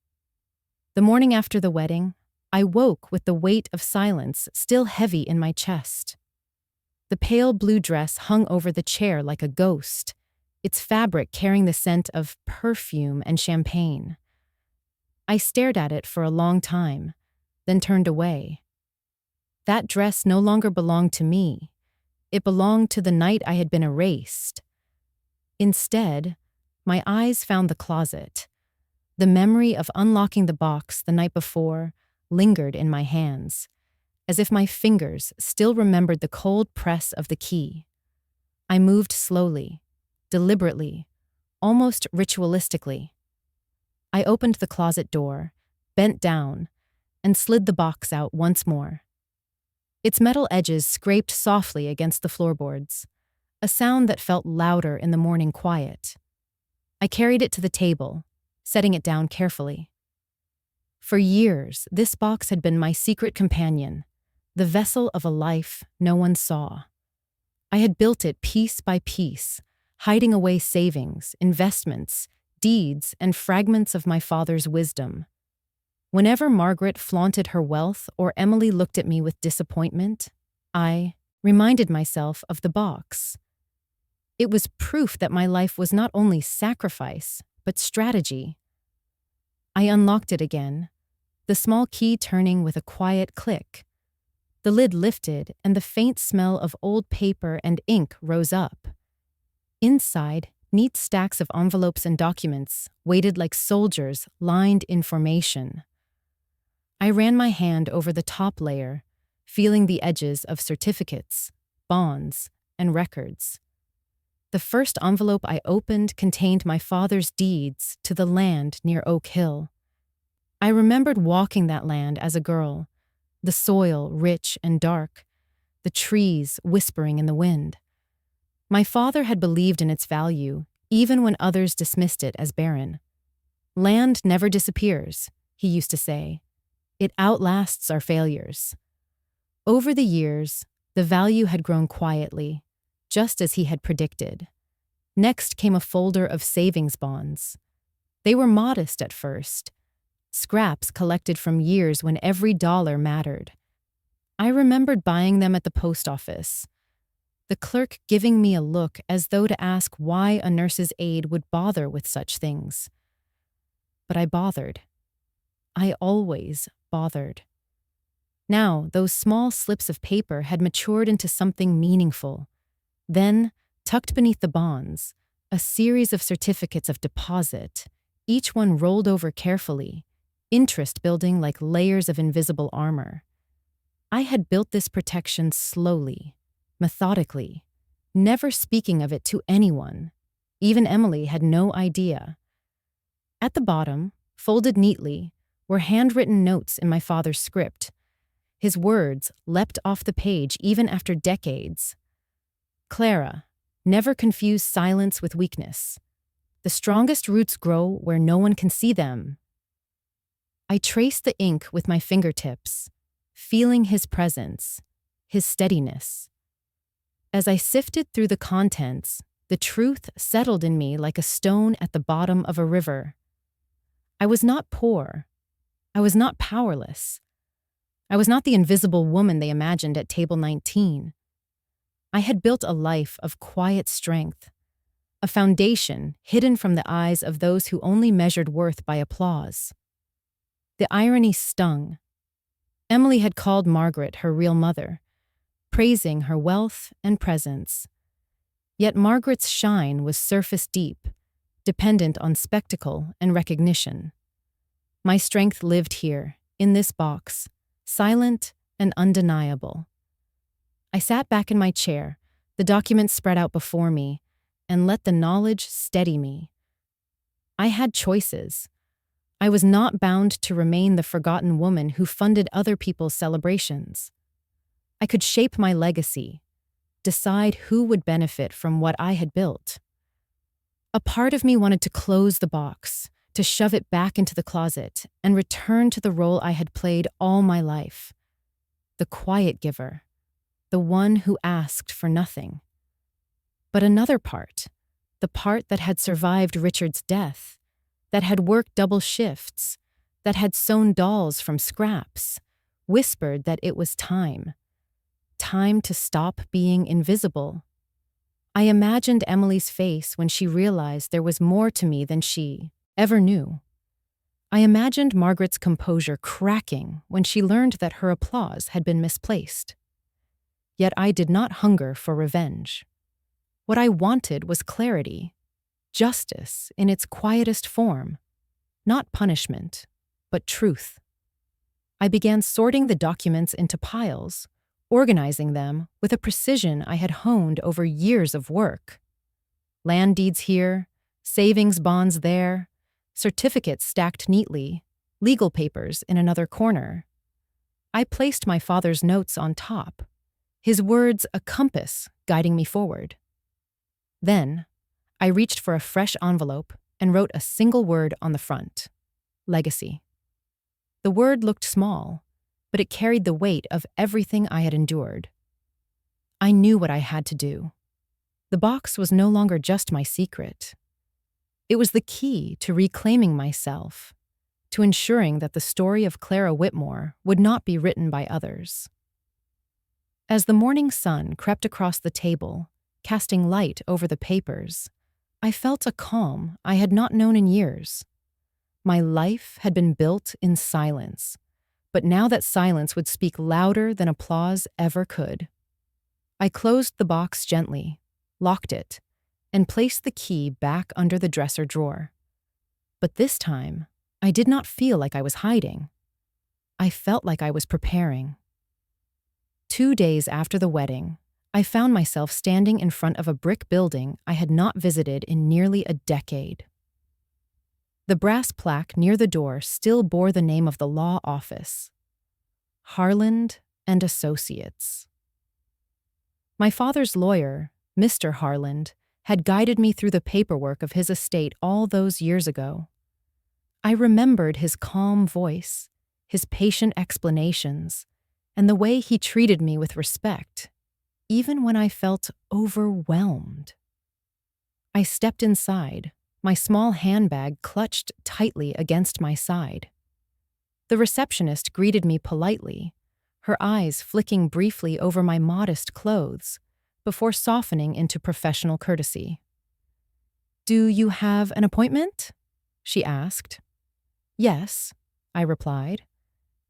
The morning after the wedding, I woke with the weight of silence still heavy in my chest. The pale blue dress hung over the chair like a ghost, its fabric carrying the scent of perfume and champagne. I stared at it for a long time, then turned away. That dress no longer belonged to me. It belonged to the night I had been erased. Instead, my eyes found the closet. The memory of unlocking the box the night before lingered in my hands, as if my fingers still remembered the cold press of the key. I moved slowly, deliberately, almost ritualistically. I opened the closet door, bent down, and slid the box out once more. Its metal edges scraped softly against the floorboards, a sound that felt louder in the morning quiet. I carried it to the table, setting it down carefully. For years, this box had been my secret companion, the vessel of a life no one saw. I had built it piece by piece, hiding away savings, investments, deeds, and fragments of my father's wisdom. Whenever Margaret flaunted her wealth or Emily looked at me with disappointment, I reminded myself of the box. It was proof that my life was not only sacrifice, but strategy. I unlocked it again, the small key turning with a quiet click. The lid lifted, and the faint smell of old paper and ink rose up. Inside, neat stacks of envelopes and documents waited like soldiers lined in formation. I ran my hand over the top layer, feeling the edges of certificates, bonds, and records. The first envelope I opened contained my father's deeds to the land near Oak Hill. I remembered walking that land as a girl, the soil rich and dark, the trees whispering in the wind. My father had believed in its value, even when others dismissed it as barren. Land never disappears, he used to say. It outlasts our failures. Over the years, the value had grown quietly, just as he had predicted. Next came a folder of savings bonds. They were modest at first, scraps collected from years when every dollar mattered. I remembered buying them at the post office, the clerk giving me a look as though to ask why a nurse's aide would bother with such things. But I bothered. I always bothered. Now, those small slips of paper had matured into something meaningful. Then, tucked beneath the bonds, a series of certificates of deposit, each one rolled over carefully, interest building like layers of invisible armor. I had built this protection slowly, methodically, never speaking of it to anyone. Even Emily had no idea. At the bottom, folded neatly, were handwritten notes in my father's script. His words leapt off the page even after decades. Clara, never confuse silence with weakness. The strongest roots grow where no one can see them. I traced the ink with my fingertips, feeling his presence, his steadiness. As I sifted through the contents, the truth settled in me like a stone at the bottom of a river. I was not poor. I was not powerless. I was not the invisible woman they imagined at table 19. I had built a life of quiet strength, a foundation hidden from the eyes of those who only measured worth by applause. The irony stung. Emily had called Margaret her real mother, praising her wealth and presence. Yet Margaret's shine was surface deep, dependent on spectacle and recognition. My strength lived here, in this box, silent and undeniable. I sat back in my chair, the documents spread out before me, and let the knowledge steady me. I had choices. I was not bound to remain the forgotten woman who funded other people's celebrations. I could shape my legacy, decide who would benefit from what I had built. A part of me wanted to close the box, to shove it back into the closet, and return to the role I had played all my life. The quiet giver, the one who asked for nothing. But another part, the part that had survived Richard's death, that had worked double shifts, that had sewn dolls from scraps, whispered that it was time. Time to stop being invisible. I imagined Emily's face when she realized there was more to me than she ever knew. I imagined Margaret's composure cracking when she learned that her applause had been misplaced. Yet I did not hunger for revenge. What I wanted was clarity, justice in its quietest form, not punishment, but truth. I began sorting the documents into piles, organizing them with a precision I had honed over years of work. Land deeds here, savings bonds there, certificates stacked neatly, legal papers in another corner. I placed my father's notes on top, his words a compass guiding me forward. Then, I reached for a fresh envelope and wrote a single word on the front: legacy. The word looked small, but it carried the weight of everything I had endured. I knew what I had to do. The box was no longer just my secret. It was the key to reclaiming myself, to ensuring that the story of Clara Whitmore would not be written by others. As the morning sun crept across the table, casting light over the papers, I felt a calm I had not known in years. My life had been built in silence, but now that silence would speak louder than applause ever could. I closed the box gently, locked it, and placed the key back under the dresser drawer. But this time, I did not feel like I was hiding. I felt like I was preparing. 2 days after the wedding, I found myself standing in front of a brick building I had not visited in nearly a decade. The brass plaque near the door still bore the name of the law office: Harland and Associates. My father's lawyer, Mr. Harland, had guided me through the paperwork of his estate all those years ago. I remembered his calm voice, his patient explanations, and the way he treated me with respect, even when I felt overwhelmed. I stepped inside, my small handbag clutched tightly against my side. The receptionist greeted me politely, her eyes flicking briefly over my modest clothes, before softening into professional courtesy. "Do you have an appointment?" she asked. "Yes," I replied.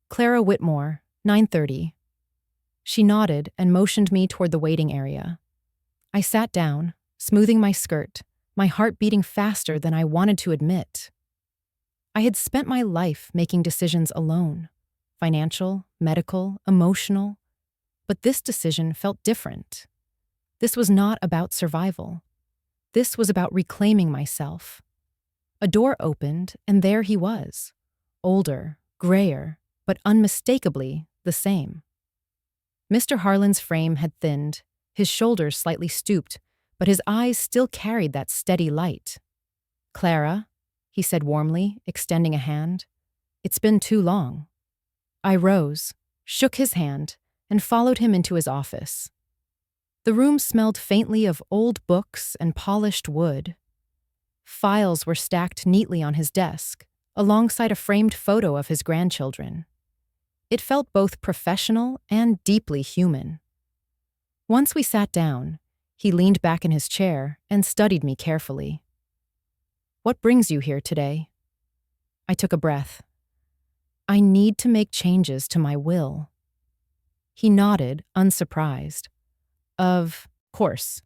"Clara Whitmore, 9:30. She nodded and motioned me toward the waiting area. I sat down, smoothing my skirt, my heart beating faster than I wanted to admit. I had spent my life making decisions alone: financial, medical, emotional. But this decision felt different. This was not about survival. This was about reclaiming myself. A door opened, and there he was. Older, grayer, but unmistakably the same. Mr. Harland's frame had thinned, his shoulders slightly stooped, but his eyes still carried that steady light. "Clara," he said warmly, extending a hand. "It's been too long." I rose, shook his hand, and followed him into his office. The room smelled faintly of old books and polished wood. Files were stacked neatly on his desk, alongside a framed photo of his grandchildren. It felt both professional and deeply human. Once we sat down, he leaned back in his chair and studied me carefully. "What brings you here today?" I took a breath. "I need to make changes to my will." He nodded, unsurprised. "Of course.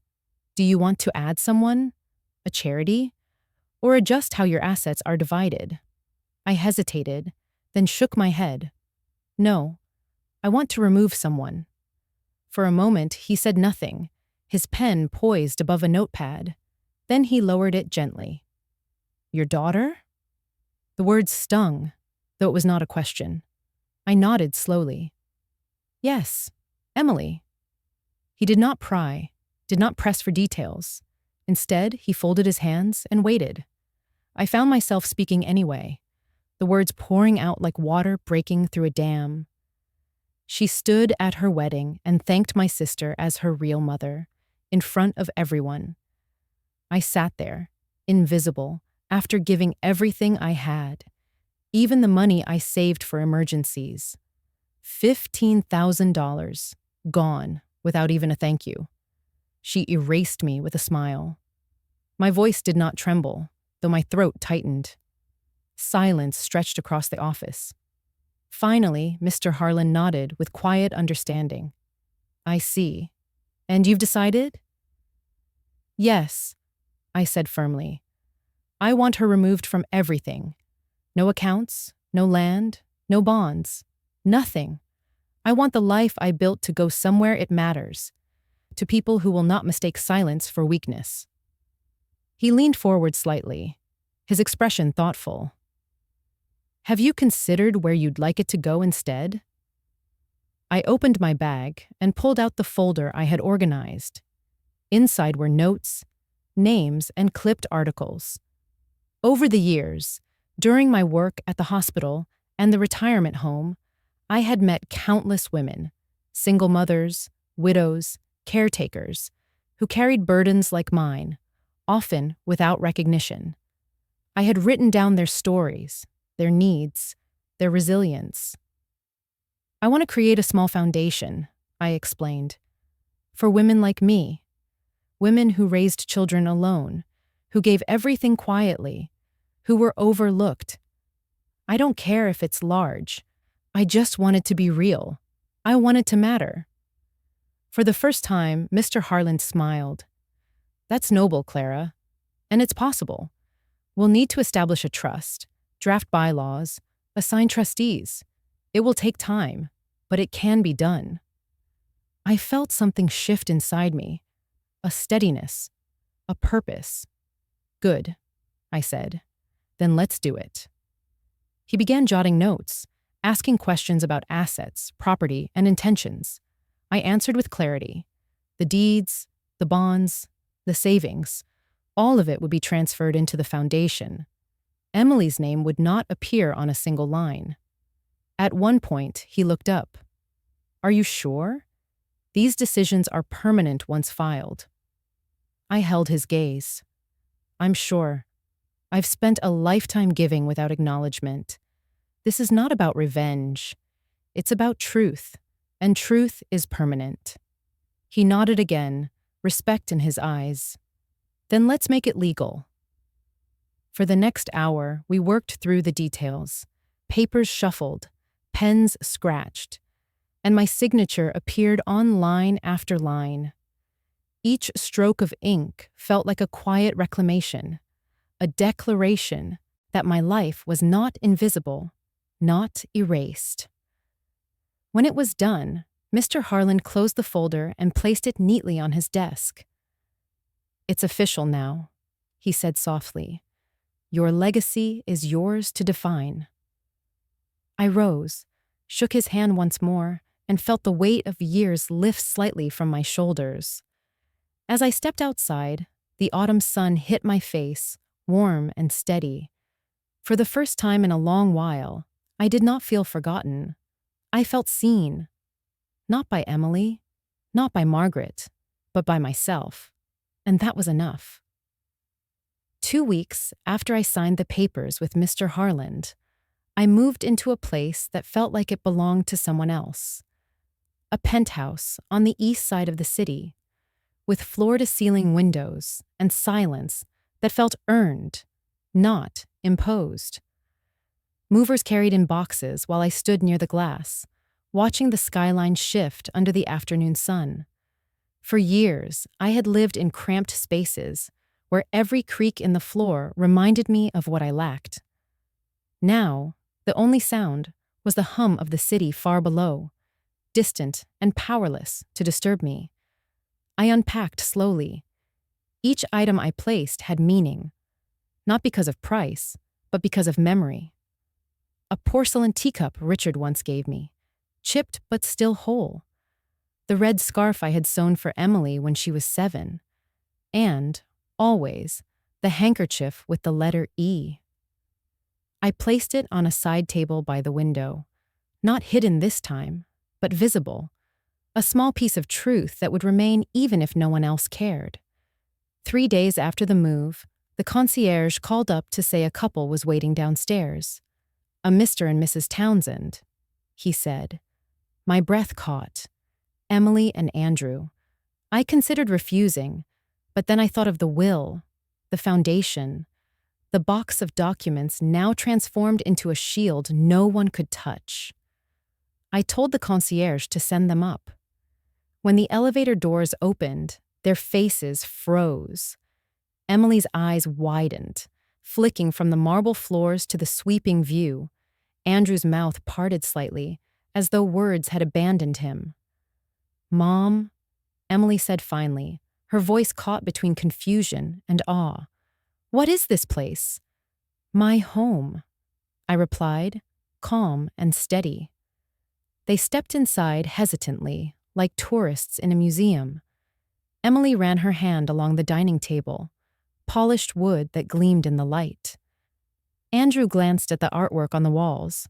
Do you want to add someone? A charity? Or adjust how your assets are divided?" I hesitated, then shook my head. "No. I want to remove someone. For a moment, he said nothing, his pen poised above a notepad. Then he lowered it gently. Your daughter? The words stung, though it was not a question. I nodded slowly. Yes, Emily. He did not pry, did not press for details. Instead, he folded his hands and waited. I found myself speaking anyway, the words pouring out like water breaking through a dam. She stood at her wedding and thanked my sister as her real mother, in front of everyone. I sat there, invisible, after giving everything I had, even the money I saved for emergencies. $15,000, gone, without even a thank you. She erased me with a smile. My voice did not tremble, though my throat tightened. Silence stretched across the office. Finally, Mr. Harlan nodded with quiet understanding. I see. And you've decided? Yes, I said firmly. I want her removed from everything. No accounts, no land, no bonds, nothing. I want the life I built to go somewhere it matters, to people who will not mistake silence for weakness. He leaned forward slightly, his expression thoughtful. Have you considered where you'd like it to go instead? I opened my bag and pulled out the folder I had organized. Inside were notes, names, and clipped articles. Over the years, during my work at the hospital and the retirement home, I had met countless women, single mothers, widows, caretakers, who carried burdens like mine, often without recognition. I had written down their stories, their needs, their resilience. I want to create a small foundation, I explained, for women like me, women who raised children alone, who gave everything quietly, who were overlooked. I don't care if it's large. I just want it to be real. I want it to matter. For the first time, Mr. Harlan smiled. That's noble, Clara. And it's possible. We'll need to establish a trust, draft bylaws, assign trustees. It will take time, but it can be done. I felt something shift inside me, a steadiness, a purpose. Good, I said. Then let's do it. He began jotting notes, asking questions about assets, property, and intentions. I answered with clarity. The deeds, the bonds, the savings, all of it would be transferred into the foundation. Emily's name would not appear on a single line. At one point, he looked up. Are you sure? These decisions are permanent once filed. I held his gaze. I'm sure. I've spent a lifetime giving without acknowledgement. This is not about revenge. It's about truth, and truth is permanent. He nodded again, respect in his eyes. Then let's make it legal. For the next hour, we worked through the details. Papers shuffled, pens scratched, and my signature appeared on line after line. Each stroke of ink felt like a quiet reclamation, a declaration that my life was not invisible, not erased. When it was done, Mr. Harlan closed the folder and placed it neatly on his desk. It's official now, he said softly. Your legacy is yours to define. I rose, shook his hand once more, and felt the weight of years lift slightly from my shoulders. As I stepped outside, the autumn sun hit my face, warm and steady. For the first time in a long while, I did not feel forgotten. I felt seen. Not by Emily, not by Margaret, but by myself. And that was enough. 2 weeks after I signed the papers with Mr. Harlan, I moved into a place that felt like it belonged to someone else. A penthouse on the east side of the city, with floor-to-ceiling windows and silence that felt earned, not imposed. Movers carried in boxes while I stood near the glass, watching the skyline shift under the afternoon sun. For years, I had lived in cramped spaces where every creak in the floor reminded me of what I lacked. Now, the only sound was the hum of the city far below, distant and powerless to disturb me. I unpacked slowly. Each item I placed had meaning, not because of price, but because of memory. A porcelain teacup Richard once gave me, chipped but still whole. The red scarf I had sewn for Emily when she was 7. And, always, the handkerchief with the letter E. I placed it on a side table by the window, not hidden this time, but visible, a small piece of truth that would remain even if no one else cared. 3 days after the move, the concierge called up to say a couple was waiting downstairs. A Mr. and Mrs. Townsend, he said. My breath caught. Emily and Andrew. I considered refusing, but then I thought of the will, the foundation, the box of documents now transformed into a shield no one could touch. I told the concierge to send them up. When the elevator doors opened, their faces froze. Emily's eyes widened, flicking from the marble floors to the sweeping view. Andrew's mouth parted slightly, as though words had abandoned him. Mom, Emily said finally, her voice caught between confusion and awe. What is this place? My home, I replied, calm and steady. They stepped inside hesitantly, like tourists in a museum. Emily ran her hand along the dining table, polished wood that gleamed in the light. Andrew glanced at the artwork on the walls,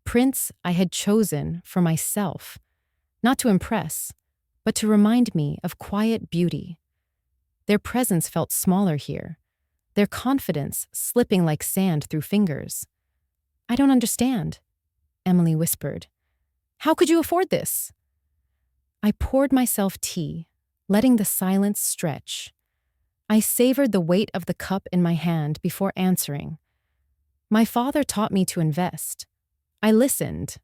prints I had chosen for myself, not to impress, but to remind me of quiet beauty. Their presence felt smaller here, their confidence slipping like sand through fingers. I don't understand, Emily whispered. How could you afford this? I poured myself tea, letting the silence stretch. I savored the weight of the cup in my hand before answering. My father taught me to invest. I listened.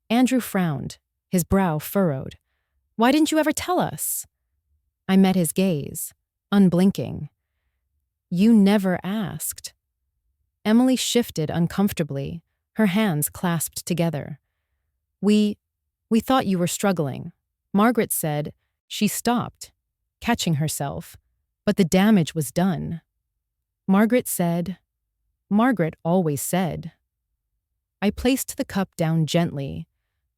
Andrew frowned, his brow furrowed. Why didn't you ever tell us? I met his gaze, unblinking. You never asked. Emily shifted uncomfortably, her hands clasped together. We thought you were struggling. Margaret said. She stopped, catching herself, but the damage was done. Margaret always said. I placed the cup down gently,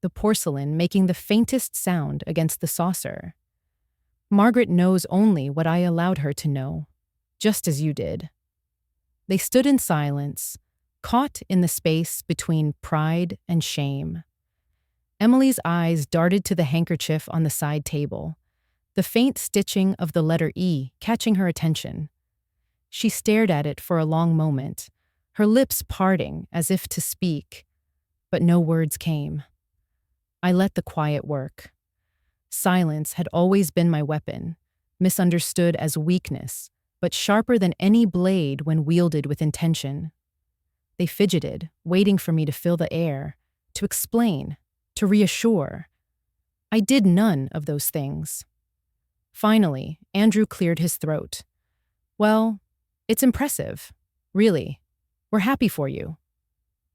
the porcelain making the faintest sound against the saucer. Margaret knows only what I allowed her to know, just as you did. They stood in silence, caught in the space between pride and shame. Emily's eyes darted to the handkerchief on the side table, the faint stitching of the letter E catching her attention. She stared at it for a long moment, her lips parting as if to speak, but no words came. I let the quiet work. Silence had always been my weapon, misunderstood as weakness, but sharper than any blade when wielded with intention. They fidgeted, waiting for me to fill the air, to explain, to reassure. I did none of those things. Finally, Andrew cleared his throat. Well, it's impressive. Really. We're happy for you.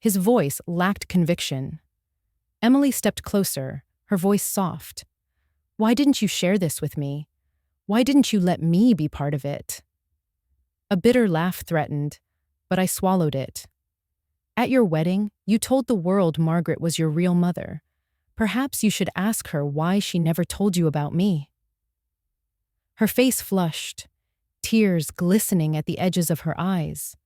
His voice lacked conviction. Emily stepped closer, her voice soft. Why didn't you share this with me? Why didn't you let me be part of it? A bitter laugh threatened, but I swallowed it. At your wedding, you told the world Margaret was your real mother. Perhaps you should ask her why she never told you about me. Her face flushed, tears glistening at the edges of her eyes.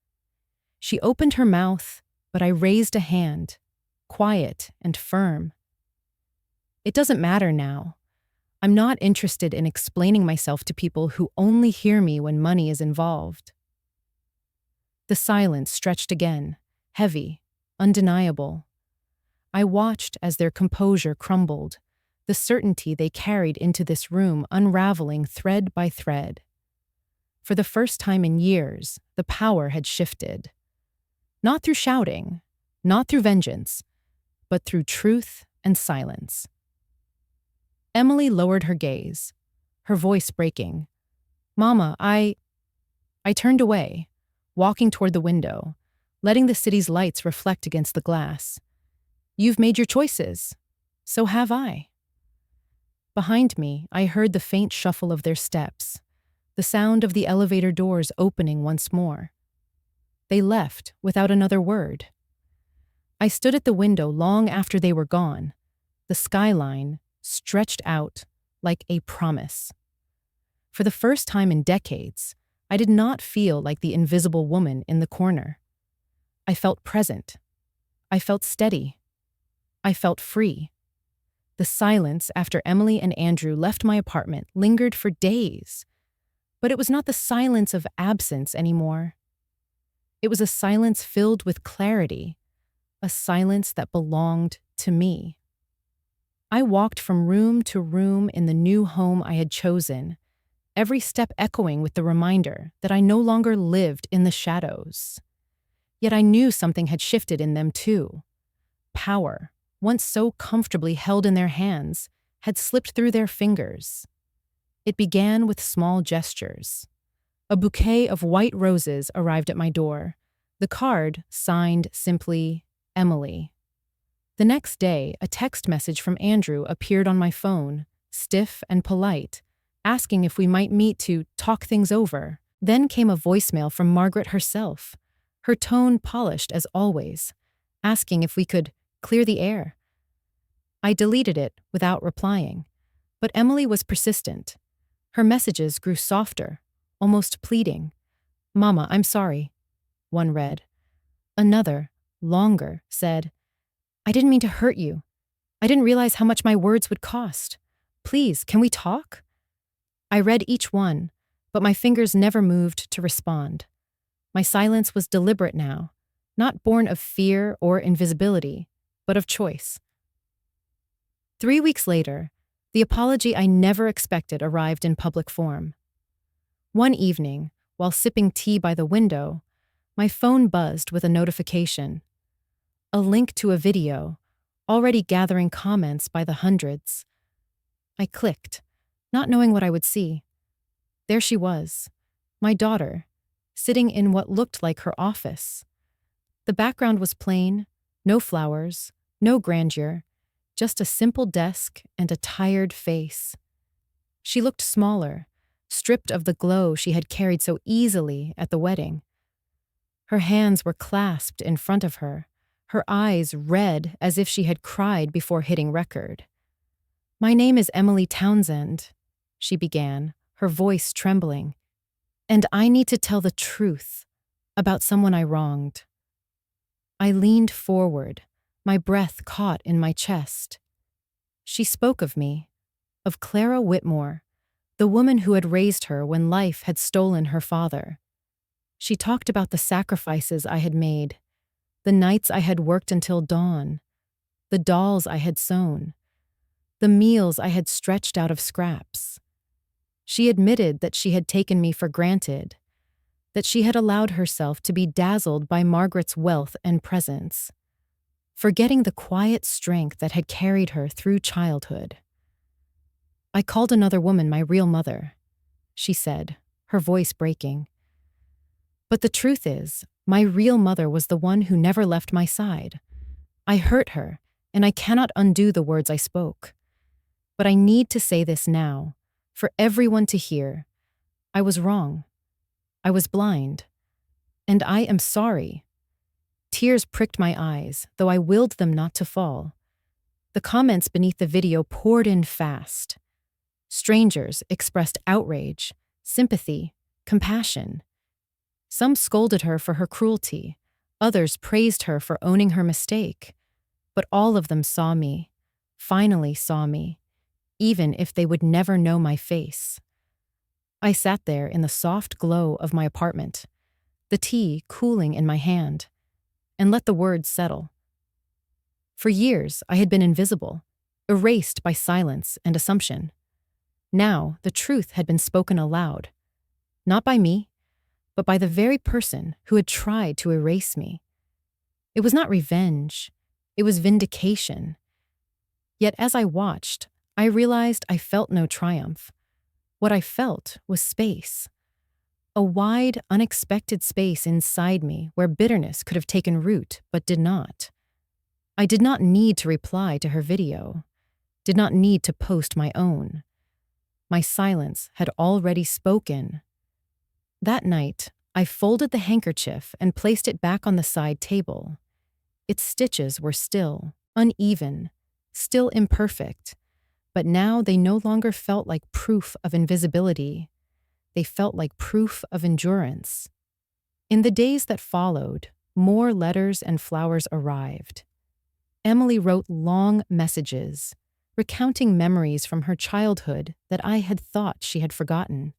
She opened her mouth, but I raised a hand, quiet and firm. It doesn't matter now. I'm not interested in explaining myself to people who only hear me when money is involved. The silence stretched again, heavy, undeniable. I watched as their composure crumbled, the certainty they carried into this room unraveling thread by thread. For the first time in years, the power had shifted. Not through shouting, not through vengeance, but through truth and silence. Emily lowered her gaze, her voice breaking. Mama, I turned away, walking toward the window, letting the city's lights reflect against the glass. You've made your choices. So have I. Behind me, I heard the faint shuffle of their steps, the sound of the elevator doors opening once more. They left without another word. I stood at the window long after they were gone, the skyline stretched out like a promise. For the first time in decades, I did not feel like the invisible woman in the corner. I felt present. I felt steady. I felt free. The silence after Emily and Andrew left my apartment lingered for days, but it was not the silence of absence anymore. It was a silence filled with clarity, a silence that belonged to me. I walked from room to room in the new home I had chosen, every step echoing with the reminder that I no longer lived in the shadows. Yet I knew something had shifted in them too. Power, once so comfortably held in their hands, had slipped through their fingers. It began with small gestures. A bouquet of white roses arrived at my door, the card signed simply, Emily. The next day, a text message from Andrew appeared on my phone, stiff and polite, asking if we might meet to talk things over. Then came a voicemail from Margaret herself, her tone polished as always, asking if we could clear the air. I deleted it without replying, but Emily was persistent. Her messages grew softer, almost pleading. "Mama, I'm sorry," one read. Another, longer, said, "I didn't mean to hurt you. I didn't realize how much my words would cost. Please, can we talk?" I read each one, but my fingers never moved to respond. My silence was deliberate now, not born of fear or invisibility, but of choice. 3 weeks later, the apology I never expected arrived in public form. One evening, while sipping tea by the window, my phone buzzed with a notification. A link to a video, already gathering comments by the hundreds. I clicked, not knowing what I would see. There she was, my daughter, sitting in what looked like her office. The background was plain, no flowers, no grandeur, just a simple desk and a tired face. She looked smaller, stripped of the glow she had carried so easily at the wedding. Her hands were clasped in front of her, her eyes red as if she had cried before hitting record. "My name is Emily Townsend," she began, her voice trembling, "and I need to tell the truth about someone I wronged." I leaned forward, my breath caught in my chest. She spoke of me, of Clara Whitmore, the woman who had raised her when life had stolen her father. She talked about the sacrifices I had made, the nights I had worked until dawn, the dolls I had sewn, the meals I had stretched out of scraps. She admitted that she had taken me for granted, that she had allowed herself to be dazzled by Margaret's wealth and presence, forgetting the quiet strength that had carried her through childhood. "I called another woman my real mother," she said, her voice breaking. "But the truth is, my real mother was the one who never left my side. I hurt her, and I cannot undo the words I spoke. But I need to say this now, for everyone to hear. I was wrong. I was blind. And I am sorry." Tears pricked my eyes, though I willed them not to fall. The comments beneath the video poured in fast. Strangers expressed outrage, sympathy, compassion. Some scolded her for her cruelty. Others praised her for owning her mistake. But all of them saw me, finally saw me, even if they would never know my face. I sat there in the soft glow of my apartment, the tea cooling in my hand, and let the words settle. For years, I had been invisible, erased by silence and assumption. Now, the truth had been spoken aloud, not by me, but by the very person who had tried to erase me. It was not revenge, it was vindication. Yet as I watched, I realized I felt no triumph. What I felt was space. A wide, unexpected space inside me where bitterness could have taken root but did not. I did not need to reply to her video. did not need to post my own. My silence had already spoken. That night, I folded the handkerchief and placed it back on the side table. Its stitches were still uneven, still imperfect, but now they no longer felt like proof of invisibility. They felt like proof of endurance. In the days that followed, more letters and flowers arrived. Emily wrote long messages, recounting memories from her childhood that I had thought she had forgotten.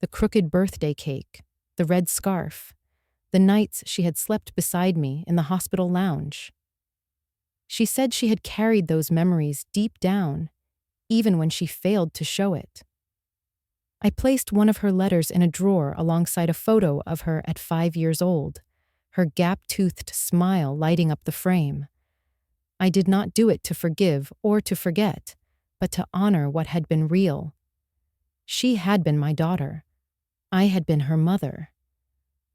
The crooked birthday cake, the red scarf, the nights she had slept beside me in the hospital lounge. She said she had carried those memories deep down, even when she failed to show it. I placed one of her letters in a drawer alongside a photo of her at 5 years old, her gap-toothed smile lighting up the frame. I did not do it to forgive or to forget, but to honor what had been real. She had been my daughter. I had been her mother.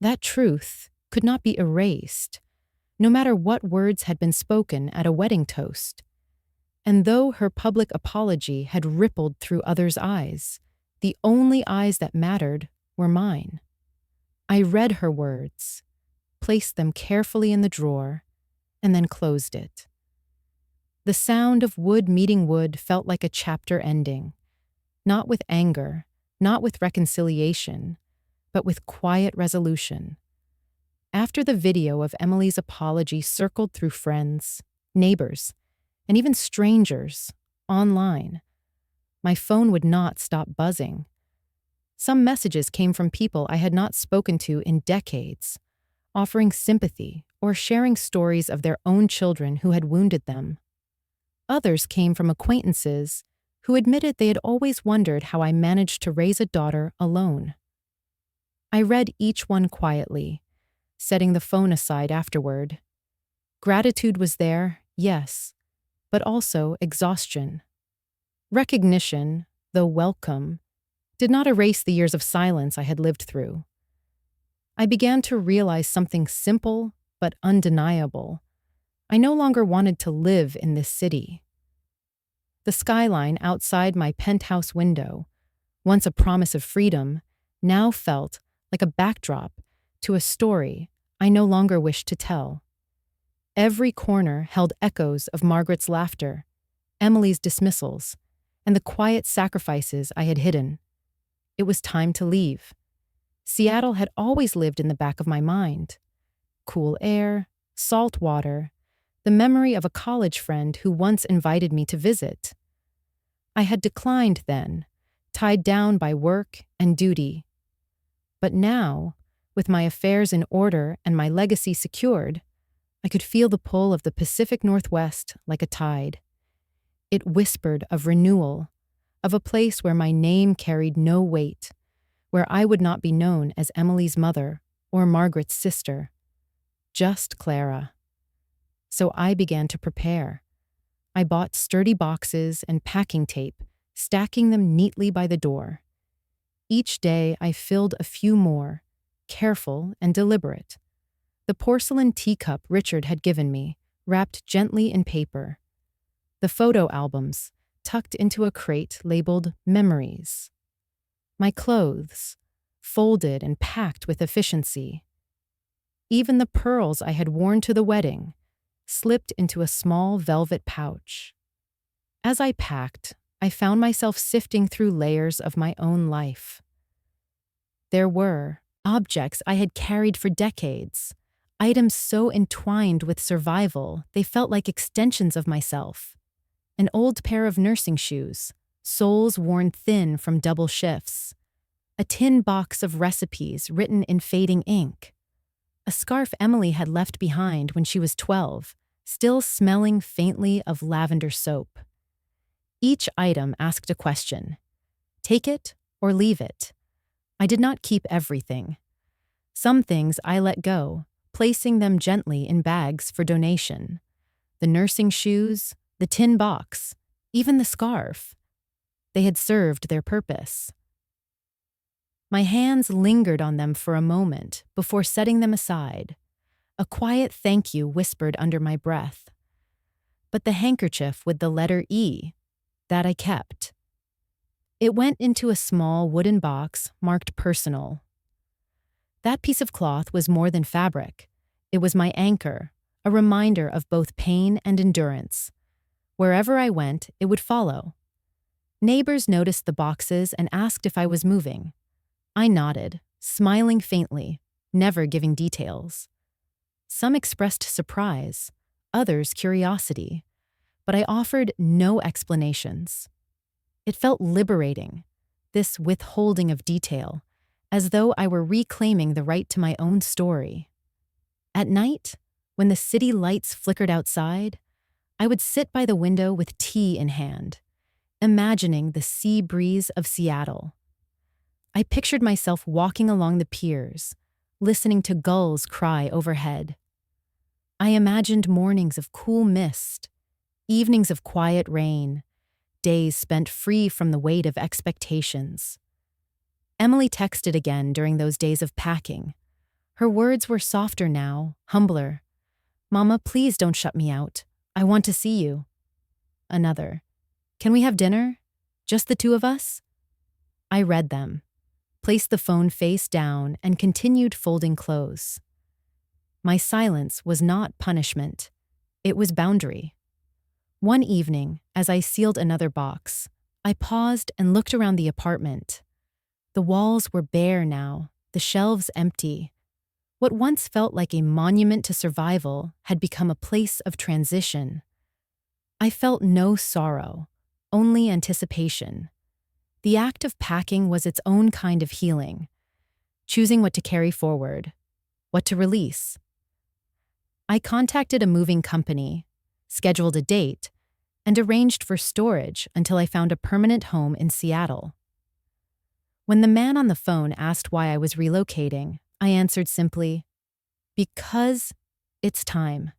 That truth could not be erased, no matter what words had been spoken at a wedding toast. And though her public apology had rippled through others' eyes, the only eyes that mattered were mine. I read her words, placed them carefully in the drawer, and then closed it. The sound of wood meeting wood felt like a chapter ending, not with anger, not with reconciliation, but with quiet resolution. After the video of Emily's apology circled through friends, neighbors, and even strangers online, my phone would not stop buzzing. Some messages came from people I had not spoken to in decades, offering sympathy or sharing stories of their own children who had wounded them. Others came from acquaintances who admitted they had always wondered how I managed to raise a daughter alone. I read each one quietly, setting the phone aside afterward. Gratitude was there, yes, but also exhaustion. Recognition, though welcome, did not erase the years of silence I had lived through. I began to realize something simple but undeniable. I no longer wanted to live in this city. The skyline outside my penthouse window, once a promise of freedom, now felt like a backdrop to a story I no longer wished to tell. Every corner held echoes of Margaret's laughter, Emily's dismissals, and the quiet sacrifices I had hidden. It was time to leave. Seattle had always lived in the back of my mind. Cool air, salt water, the memory of a college friend who once invited me to visit. I had declined then, tied down by work and duty. But now, with my affairs in order and my legacy secured, I could feel the pull of the Pacific Northwest like a tide. It whispered of renewal, of a place where my name carried no weight, where I would not be known as Emily's mother or Margaret's sister, just Clara. So I began to prepare. I bought sturdy boxes and packing tape, stacking them neatly by the door. Each day I filled a few more, careful and deliberate. The porcelain teacup Richard had given me, wrapped gently in paper. The photo albums, tucked into a crate labeled Memories. My clothes, folded and packed with efficiency. Even the pearls I had worn to the wedding, slipped into a small velvet pouch. As I packed, I found myself sifting through layers of my own life. There were objects I had carried for decades, items so entwined with survival they felt like extensions of myself. An old pair of nursing shoes, soles worn thin from double shifts. A tin box of recipes written in fading ink. A scarf Emily had left behind when she was 12, still smelling faintly of lavender soap. Each item asked a question. Take it or leave it. I did not keep everything. Some things I let go, placing them gently in bags for donation. The nursing shoes, the tin box, even the scarf. They had served their purpose. My hands lingered on them for a moment before setting them aside. A quiet thank you whispered under my breath. but the handkerchief with the letter E, that I kept. It went into a small wooden box marked personal. That piece of cloth was more than fabric. It was my anchor, a reminder of both pain and endurance. Wherever I went, it would follow. Neighbors noticed the boxes and asked if I was moving. I nodded, smiling faintly, never giving details. Some expressed surprise, others curiosity, but I offered no explanations. It felt liberating, this withholding of detail, as though I were reclaiming the right to my own story. At night, when the city lights flickered outside, I would sit by the window with tea in hand, imagining the sea breeze of Seattle. I pictured myself walking along the piers, listening to gulls cry overhead. I imagined mornings of cool mist, evenings of quiet rain, days spent free from the weight of expectations. Emily texted again during those days of packing. Her words were softer now, humbler. "Mama, please don't shut me out. I want to see you." Another. "Can we have dinner? Just the two of us?" I read them, placed the phone face down, and continued folding clothes. My silence was not punishment. It was boundary. One evening, as I sealed another box, I paused and looked around the apartment. The walls were bare now, the shelves empty. What once felt like a monument to survival had become a place of transition. I felt no sorrow, only anticipation. The act of packing was its own kind of healing, choosing what to carry forward, what to release. I contacted a moving company, scheduled a date, and arranged for storage until I found a permanent home in Seattle. When the man on the phone asked why I was relocating, I answered simply, "Because it's time."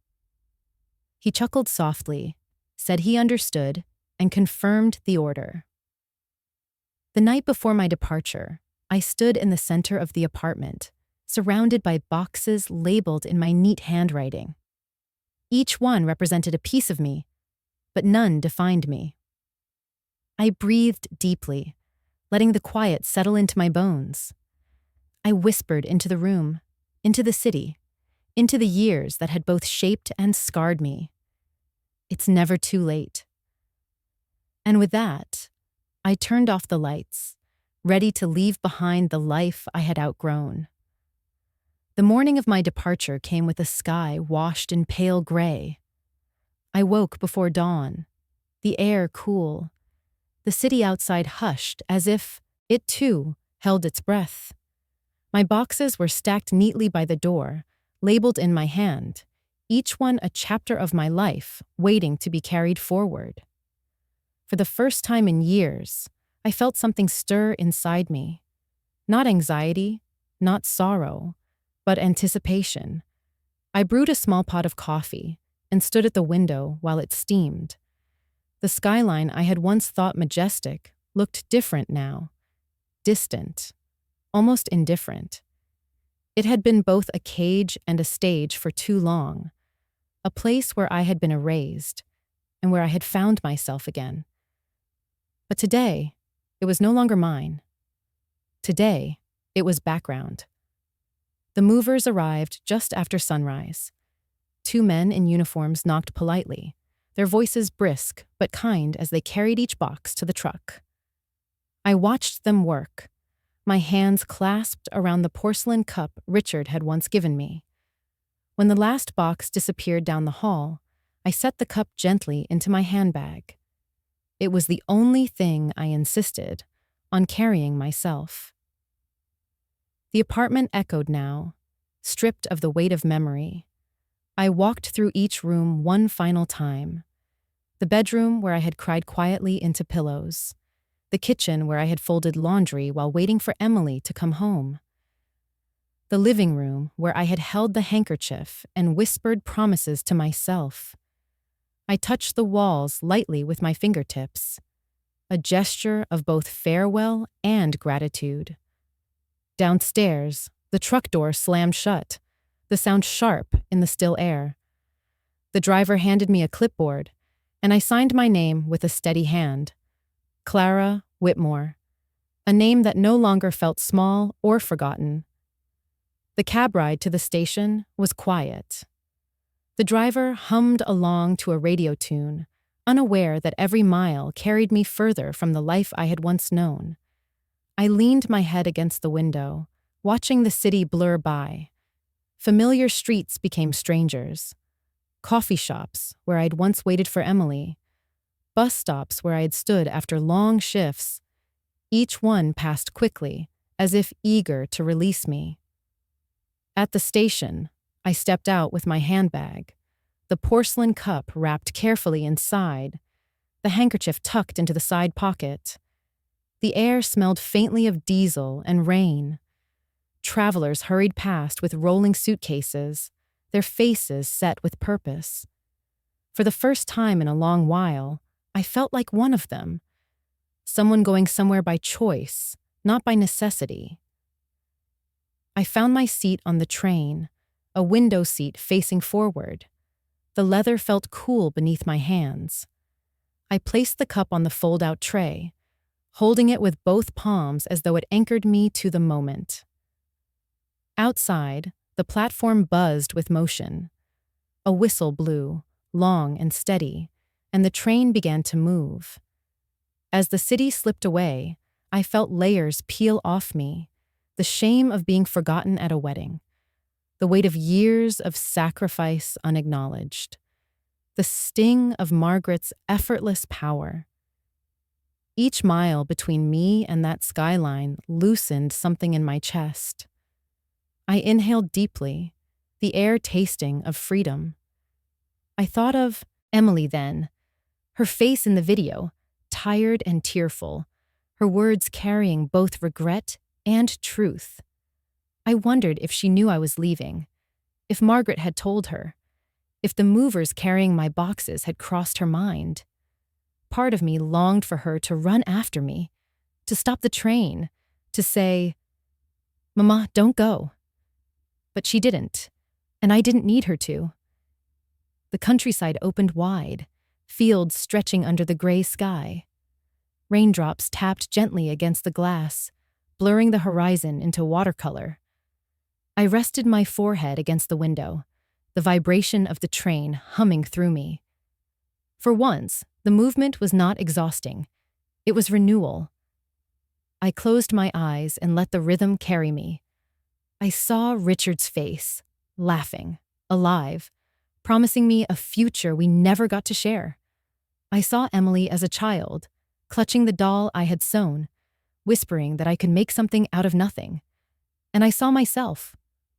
He chuckled softly, said he understood, and confirmed the order. The night before my departure, I stood in the center of the apartment, surrounded by boxes labeled in my neat handwriting. Each one represented a piece of me, but none defined me. I breathed deeply, letting the quiet settle into my bones. I whispered into the room, into the city, into the years that had both shaped and scarred me. It's never too late. And with that, I turned off the lights, ready to leave behind the life I had outgrown. The morning of my departure came with a sky washed in pale gray. I woke before dawn, the air cool, the city outside hushed as if it too held its breath. My boxes were stacked neatly by the door, labeled in my hand, each one a chapter of my life waiting to be carried forward. For the first time in years, I felt something stir inside me. Not anxiety, not sorrow, but anticipation. I brewed a small pot of coffee and stood at the window while it steamed. The skyline I had once thought majestic looked different now. Distant, almost indifferent. It had been both a cage and a stage for too long, a place where I had been erased and where I had found myself again. But today, it was no longer mine. Today, it was background. The movers arrived just after sunrise. Two men in uniforms knocked politely, their voices brisk but kind as they carried each box to the truck. I watched them work, my hands clasped around the porcelain cup Richard had once given me. When the last box disappeared down the hall, I set the cup gently into my handbag. It was the only thing I insisted on carrying myself. The apartment echoed now, stripped of the weight of memory. I walked through each room one final time. The bedroom where I had cried quietly into pillows. The kitchen where I had folded laundry while waiting for Emily to come home. The living room where I had held the handkerchief and whispered promises to myself. I touched the walls lightly with my fingertips, a gesture of both farewell and gratitude. Downstairs, the truck door slammed shut, the sound sharp in the still air. The driver handed me a clipboard, and I signed my name with a steady hand. Clara Whitmore, a name that no longer felt small or forgotten. The cab ride to the station was quiet. The driver hummed along to a radio tune, unaware that every mile carried me further from the life I had once known. I leaned my head against the window, watching the city blur by. Familiar streets became strangers. Coffee shops where I'd once waited for Emily. Bus stops where I had stood after long shifts. Each one passed quickly, as if eager to release me. At the station, I stepped out with my handbag, the porcelain cup wrapped carefully inside, the handkerchief tucked into the side pocket. The air smelled faintly of diesel and rain. Travelers hurried past with rolling suitcases, their faces set with purpose. For the first time in a long while, I felt like one of them, someone going somewhere by choice, not by necessity. I found my seat on the train, a window seat facing forward. The leather felt cool beneath my hands. I placed the cup on the fold-out tray, holding it with both palms as though it anchored me to the moment. Outside, the platform buzzed with motion. A whistle blew, long and steady, and the train began to move. As the city slipped away, I felt layers peel off me, the shame of being forgotten at a wedding, the weight of years of sacrifice unacknowledged, the sting of Margaret's effortless power. Each mile between me and that skyline loosened something in my chest. I inhaled deeply, the air tasting of freedom. I thought of Emily then, her face in the video, tired and tearful, her words carrying both regret and truth. I wondered if she knew I was leaving, if Margaret had told her, if the movers carrying my boxes had crossed her mind. Part of me longed for her to run after me, to stop the train, to say, "Mama, don't go." But she didn't, and I didn't need her to. The countryside opened wide, fields stretching under the gray sky. Raindrops tapped gently against the glass, blurring the horizon into watercolor. I rested my forehead against the window, the vibration of the train humming through me. For once, the movement was not exhausting. It was renewal. I closed my eyes and let the rhythm carry me. I saw Richard's face, laughing, alive, promising me a future we never got to share. I saw Emily as a child, clutching the doll I had sewn, whispering that I could make something out of nothing. And I saw myself,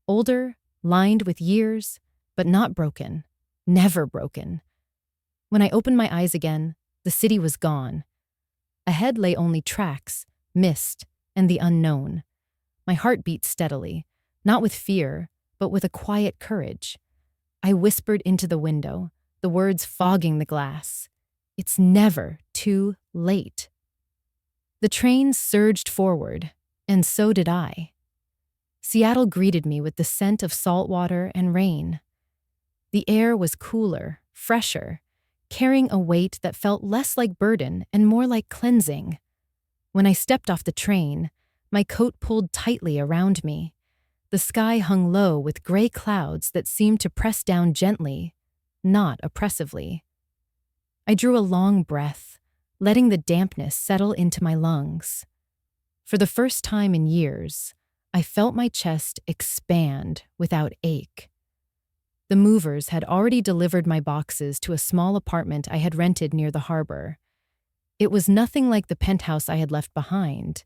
older, lined with years, but not broken, never broken. When I opened my eyes again, the city was gone. Ahead lay only tracks, mist, and the unknown. My heart beat steadily, not with fear, but with a quiet courage. I whispered into the window, the words fogging the glass. It's never too late. The train surged forward, and so did I. Seattle greeted me with the scent of salt water and rain. The air was cooler, fresher, carrying a weight that felt less like burden and more like cleansing. When I stepped off the train, my coat pulled tightly around me. The sky hung low with gray clouds that seemed to press down gently, not oppressively. I drew a long breath, letting the dampness settle into my lungs. For the first time in years, I felt my chest expand without ache. The movers had already delivered my boxes to a small apartment I had rented near the harbor. It was nothing like the penthouse I had left behind,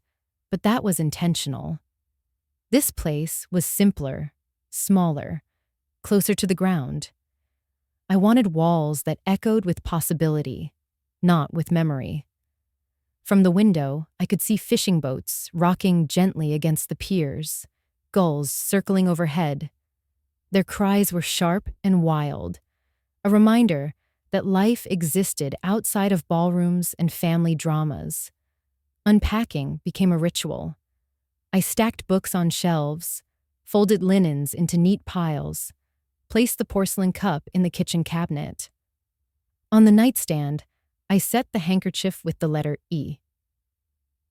but that was intentional. This place was simpler, smaller, closer to the ground. I wanted walls that echoed with possibility, not with memory. From the window, I could see fishing boats rocking gently against the piers, gulls circling overhead. Their cries were sharp and wild, a reminder that life existed outside of ballrooms and family dramas. Unpacking became a ritual. I stacked books on shelves, folded linens into neat piles, placed the porcelain cup in the kitchen cabinet. On the nightstand, I set the handkerchief with the letter E.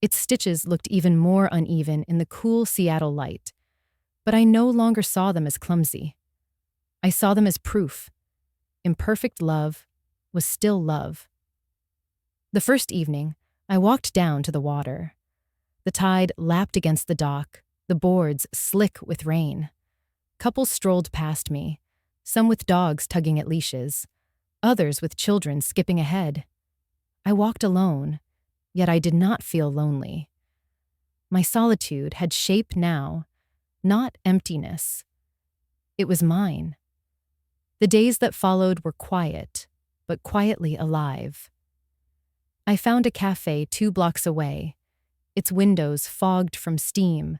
Its stitches looked even more uneven in the cool Seattle light, but I no longer saw them as clumsy. I saw them as proof. Imperfect love was still love. The first evening, I walked down to the water. The tide lapped against the dock, the boards slick with rain. Couples strolled past me, some with dogs tugging at leashes, others with children skipping ahead. I walked alone, yet I did not feel lonely. My solitude had shape now, not emptiness. It was mine. The days that followed were quiet, but quietly alive. I found a cafe 2 blocks away, its windows fogged from steam,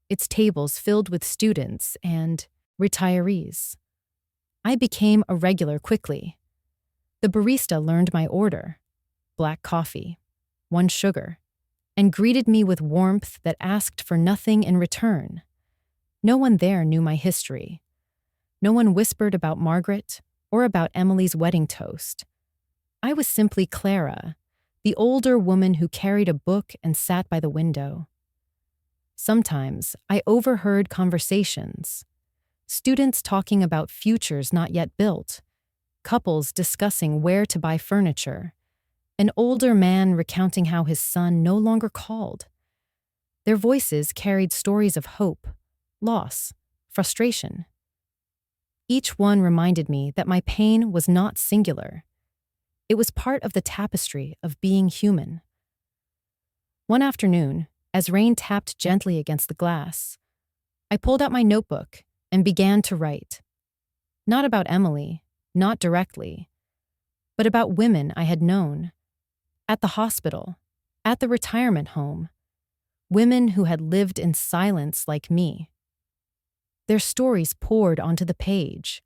its tables filled with students and retirees. I became a regular quickly. The barista learned my order, black coffee, 1 sugar, and greeted me with warmth that asked for nothing in return. No one there knew my history. No one whispered about Margaret or about Emily's wedding toast. I was simply Clara, the older woman who carried a book and sat by the window. Sometimes I overheard conversations, students talking about futures not yet built, couples discussing where to buy furniture, an older man recounting how his son no longer called. Their voices carried stories of hope, loss, frustration. Each one reminded me that my pain was not singular. It was part of the tapestry of being human. One afternoon, as rain tapped gently against the glass, I pulled out my notebook and began to write. Not about Emily, not directly, but about women I had known. At the hospital, at the retirement home, women who had lived in silence like me. Their stories poured onto the page.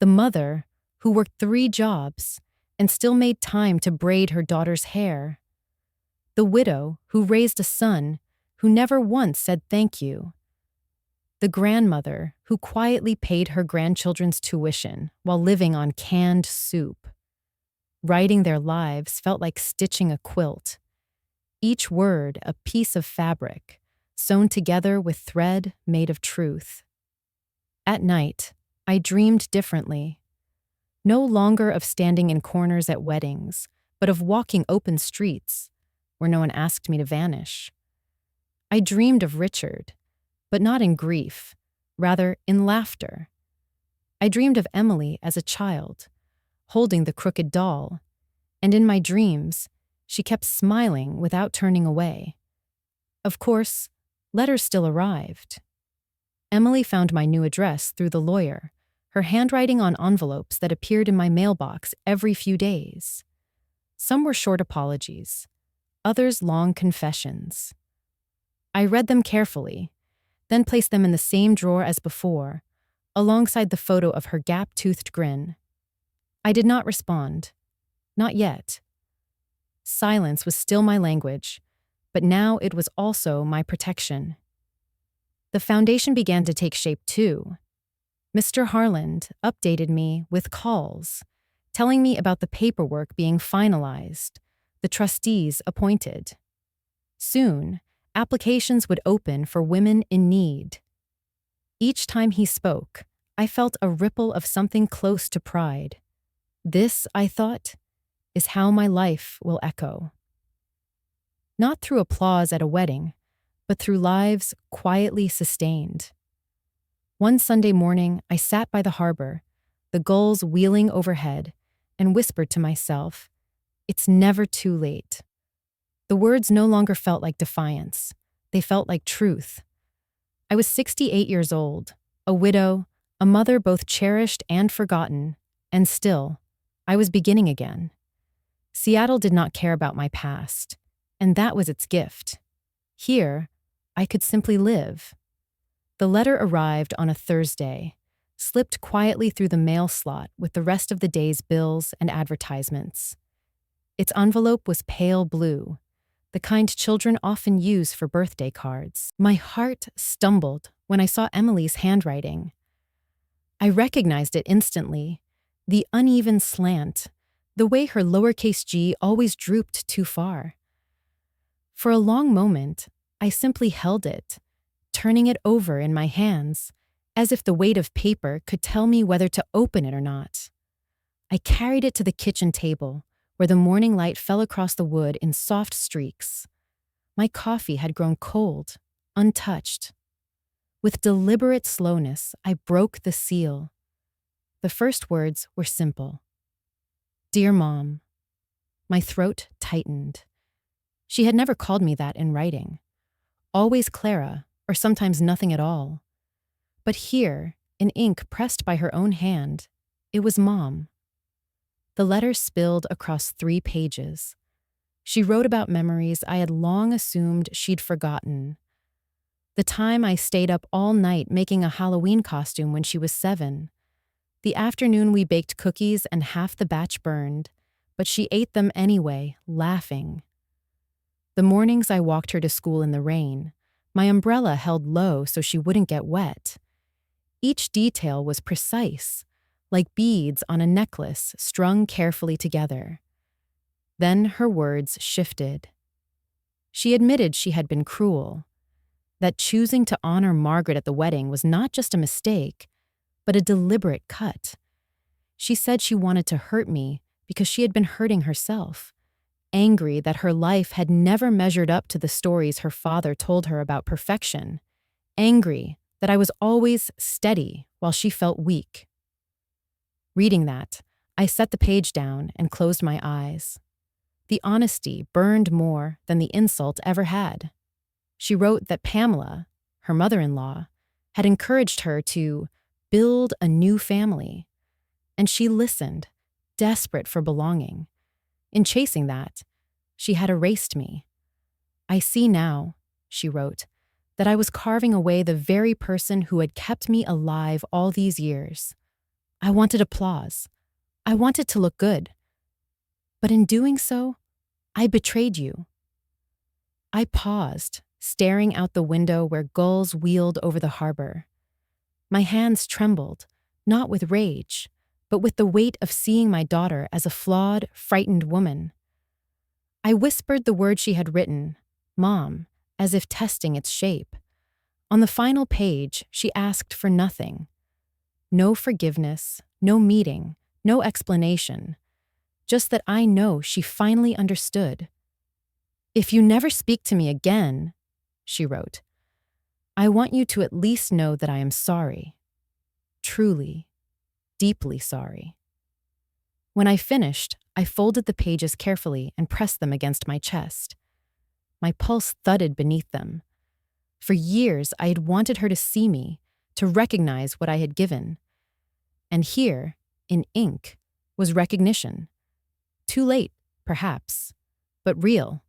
The mother, who worked 3 jobs and still made time to braid her daughter's hair. The widow, who raised a son who never once said thank you. The grandmother, who quietly paid her grandchildren's tuition while living on canned soup. Writing their lives felt like stitching a quilt. Each word a piece of fabric, sewn together with thread made of truth. At night, I dreamed differently. No longer of standing in corners at weddings, but of walking open streets where no one asked me to vanish. I dreamed of Richard, but not in grief, rather in laughter. I dreamed of Emily as a child, holding the crooked doll, and in my dreams, she kept smiling without turning away. Of course, letters still arrived. Emily found my new address through the lawyer, her handwriting on envelopes that appeared in my mailbox every few days. Some were short apologies, others long confessions. I read them carefully, then placed them in the same drawer as before, alongside the photo of her gap-toothed grin. I did not respond. Not yet. Silence was still my language, but now it was also my protection. The foundation began to take shape too. Mr. Harland updated me with calls, telling me about the paperwork being finalized, the trustees appointed. Soon, applications would open for women in need. Each time he spoke, I felt a ripple of something close to pride. This, I thought, is how my life will echo. Not through applause at a wedding, but through lives quietly sustained. One Sunday morning, I sat by the harbor, the gulls wheeling overhead, and whispered to myself, "It's never too late." The words no longer felt like defiance. They felt like truth. I was 68 years old, a widow, a mother both cherished and forgotten, and still, I was beginning again. Seattle did not care about my past, and that was its gift. Here, I could simply live. The letter arrived on a Thursday, slipped quietly through the mail slot with the rest of the day's bills and advertisements. Its envelope was pale blue, the kind children often use for birthday cards. My heart stumbled when I saw Emily's handwriting. I recognized it instantly, the uneven slant, the way her lowercase g always drooped too far. For a long moment, I simply held it, turning it over in my hands, as if the weight of paper could tell me whether to open it or not. I carried it to the kitchen table, where the morning light fell across the wood in soft streaks. My coffee had grown cold, untouched. With deliberate slowness, I broke the seal. The first words were simple. Dear Mom. My throat tightened. She had never called me that in writing. Always Clara, or sometimes nothing at all. But here, in ink pressed by her own hand, it was Mom. The letter spilled across 3 pages. She wrote about memories I had long assumed she'd forgotten. The time I stayed up all night making a Halloween costume when she was 7. The afternoon we baked cookies and half the batch burned, but she ate them anyway, laughing. The mornings I walked her to school in the rain, my umbrella held low so she wouldn't get wet. Each detail was precise, like beads on a necklace strung carefully together. Then her words shifted. She admitted she had been cruel, that choosing to honor Margaret at the wedding was not just a mistake, but a deliberate cut. She said she wanted to hurt me because she had been hurting herself, angry that her life had never measured up to the stories her father told her about perfection, angry that I was always steady while she felt weak. Reading that, I set the page down and closed my eyes. The honesty burned more than the insult ever had. She wrote that Pamela, her mother-in-law, had encouraged her to build a new family, and she listened, desperate for belonging. In chasing that, she had erased me. I see now, she wrote, that I was carving away the very person who had kept me alive all these years. I wanted applause. I wanted to look good. But in doing so, I betrayed you. I paused, staring out the window where gulls wheeled over the harbor. My hands trembled, not with rage, but with the weight of seeing my daughter as a flawed, frightened woman. I whispered the word she had written, Mom, as if testing its shape. On the final page, she asked for nothing. No forgiveness, no meeting, no explanation. Just that I know she finally understood. If you never speak to me again, she wrote, I want you to at least know that I am sorry. Truly, deeply sorry. When I finished, I folded the pages carefully and pressed them against my chest. My pulse thudded beneath them. For years, I had wanted her to see me, to recognize what I had given. And here, in ink, was recognition. Too late, perhaps, but real.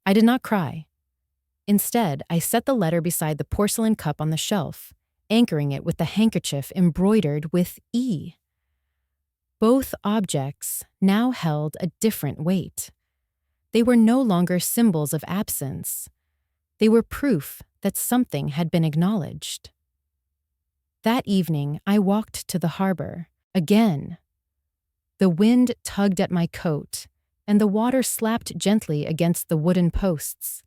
I did not cry. Instead, I set the letter beside the porcelain cup on the shelf, anchoring it with the handkerchief embroidered with E. Both objects now held a different weight. They were no longer symbols of absence. They were proof that something had been acknowledged. That evening, I walked to the harbor, again. The wind tugged at my coat, and the water slapped gently against the wooden posts.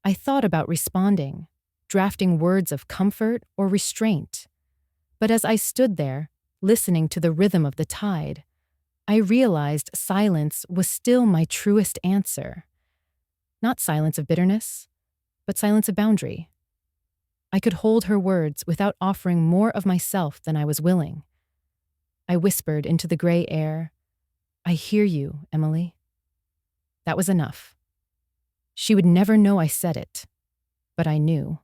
I thought about responding, drafting words of comfort or restraint. But as I stood there, listening to the rhythm of the tide, I realized silence was still my truest answer. Not silence of bitterness, but silence of boundary. I could hold her words without offering more of myself than I was willing. I whispered into the gray air, I hear you, Emily. That was enough. She would never know I said it, but I knew.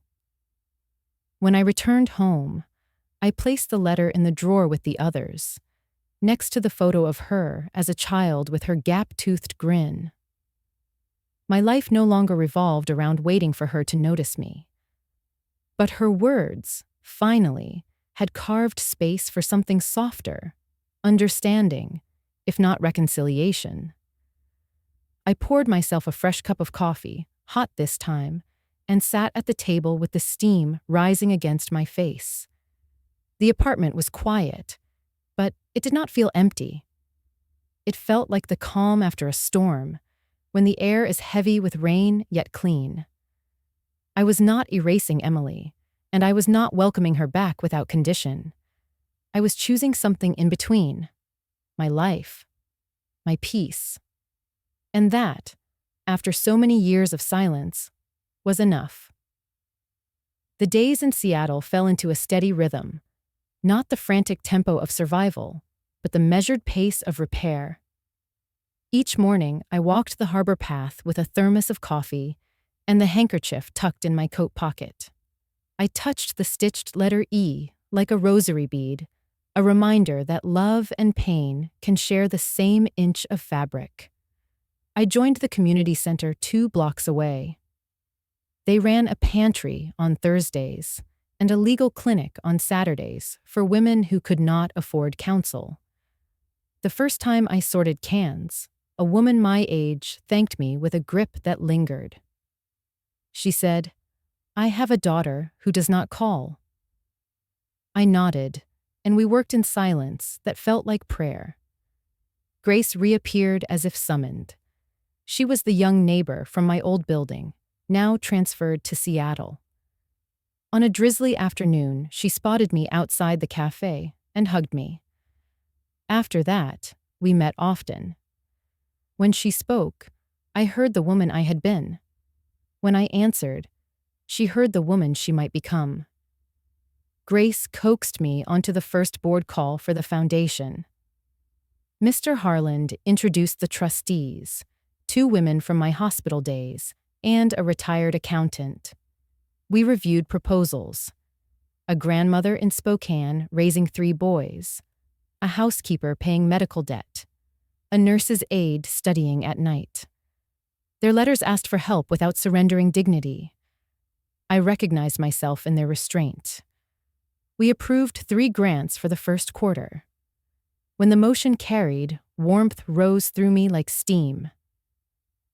When I returned home, I placed the letter in the drawer with the others, next to the photo of her as a child with her gap-toothed grin. My life no longer revolved around waiting for her to notice me. But her words, finally, had carved space for something softer, understanding, if not reconciliation. I poured myself a fresh cup of coffee, hot this time, and sat at the table with the steam rising against my face. The apartment was quiet, but it did not feel empty. It felt like the calm after a storm, when the air is heavy with rain yet clean. I was not erasing Emily, and I was not welcoming her back without condition. I was choosing something in between: my life, my peace. And that, after so many years of silence, was enough. The days in Seattle fell into a steady rhythm, not the frantic tempo of survival, but the measured pace of repair. Each morning, I walked the harbor path with a thermos of coffee and the handkerchief tucked in my coat pocket. I touched the stitched letter E like a rosary bead, a reminder that love and pain can share the same inch of fabric. I joined the community center 2 blocks away. They ran a pantry on Thursdays and a legal clinic on Saturdays for women who could not afford counsel. The first time I sorted cans, a woman my age thanked me with a grip that lingered. She said, "I have a daughter who does not call." I nodded, and we worked in silence that felt like prayer. Grace reappeared as if summoned. She was the young neighbor from my old building, now transferred to Seattle. On a drizzly afternoon, she spotted me outside the cafe and hugged me. After that, we met often. When she spoke, I heard the woman I had been. When I answered, she heard the woman she might become. Grace coaxed me onto the first board call for the foundation. Mr. Harland introduced the trustees, 2 women from my hospital days, and a retired accountant. We reviewed proposals: a grandmother in Spokane raising 3 boys, a housekeeper paying medical debt, a nurse's aide studying at night. Their letters asked for help without surrendering dignity. I recognized myself in their restraint. We approved 3 grants for the first quarter. When the motion carried, warmth rose through me like steam.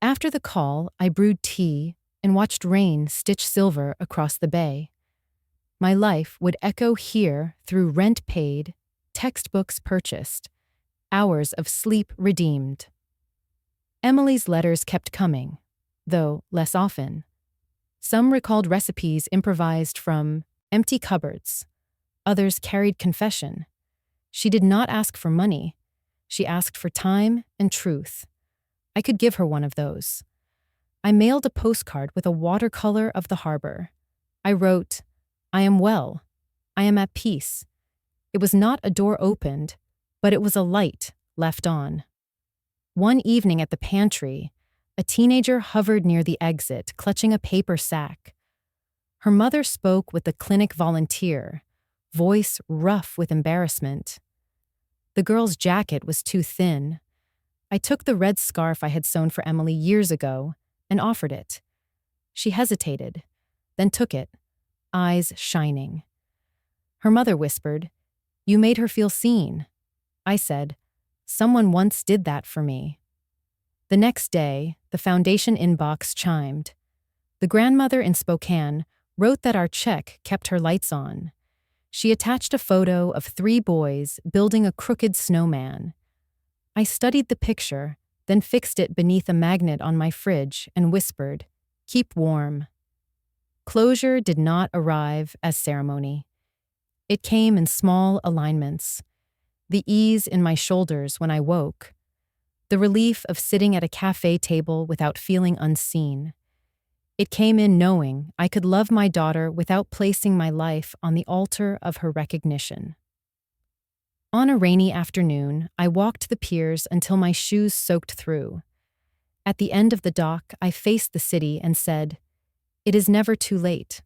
After the call, I brewed tea and watched rain stitch silver across the bay. My life would echo here through rent paid, textbooks purchased, hours of sleep redeemed. Emily's letters kept coming, though less often. Some recalled recipes improvised from empty cupboards. Others carried confession. She did not ask for money. She asked for time and truth. I could give her one of those. I mailed a postcard with a watercolor of the harbor. I wrote, "I am well. I am at peace." It was not a door opened, but it was a light left on. One evening at the pantry, a teenager hovered near the exit, clutching a paper sack. Her mother spoke with the clinic volunteer, voice rough with embarrassment. The girl's jacket was too thin. I took the red scarf I had sewn for Emily years ago and offered it. She hesitated, then took it, eyes shining. Her mother whispered, "You made her feel seen." I said, "Someone once did that for me." The next day, the foundation inbox chimed. The grandmother in Spokane wrote that our check kept her lights on. She attached a photo of 3 boys building a crooked snowman. I studied the picture, then fixed it beneath a magnet on my fridge and whispered, "Keep warm." Closure did not arrive as ceremony. It came in small alignments. The ease in my shoulders when I woke. The relief of sitting at a cafe table without feeling unseen. It came in knowing I could love my daughter without placing my life on the altar of her recognition. On a rainy afternoon, I walked the piers until my shoes soaked through. At the end of the dock, I faced the city and said, "It is never too late."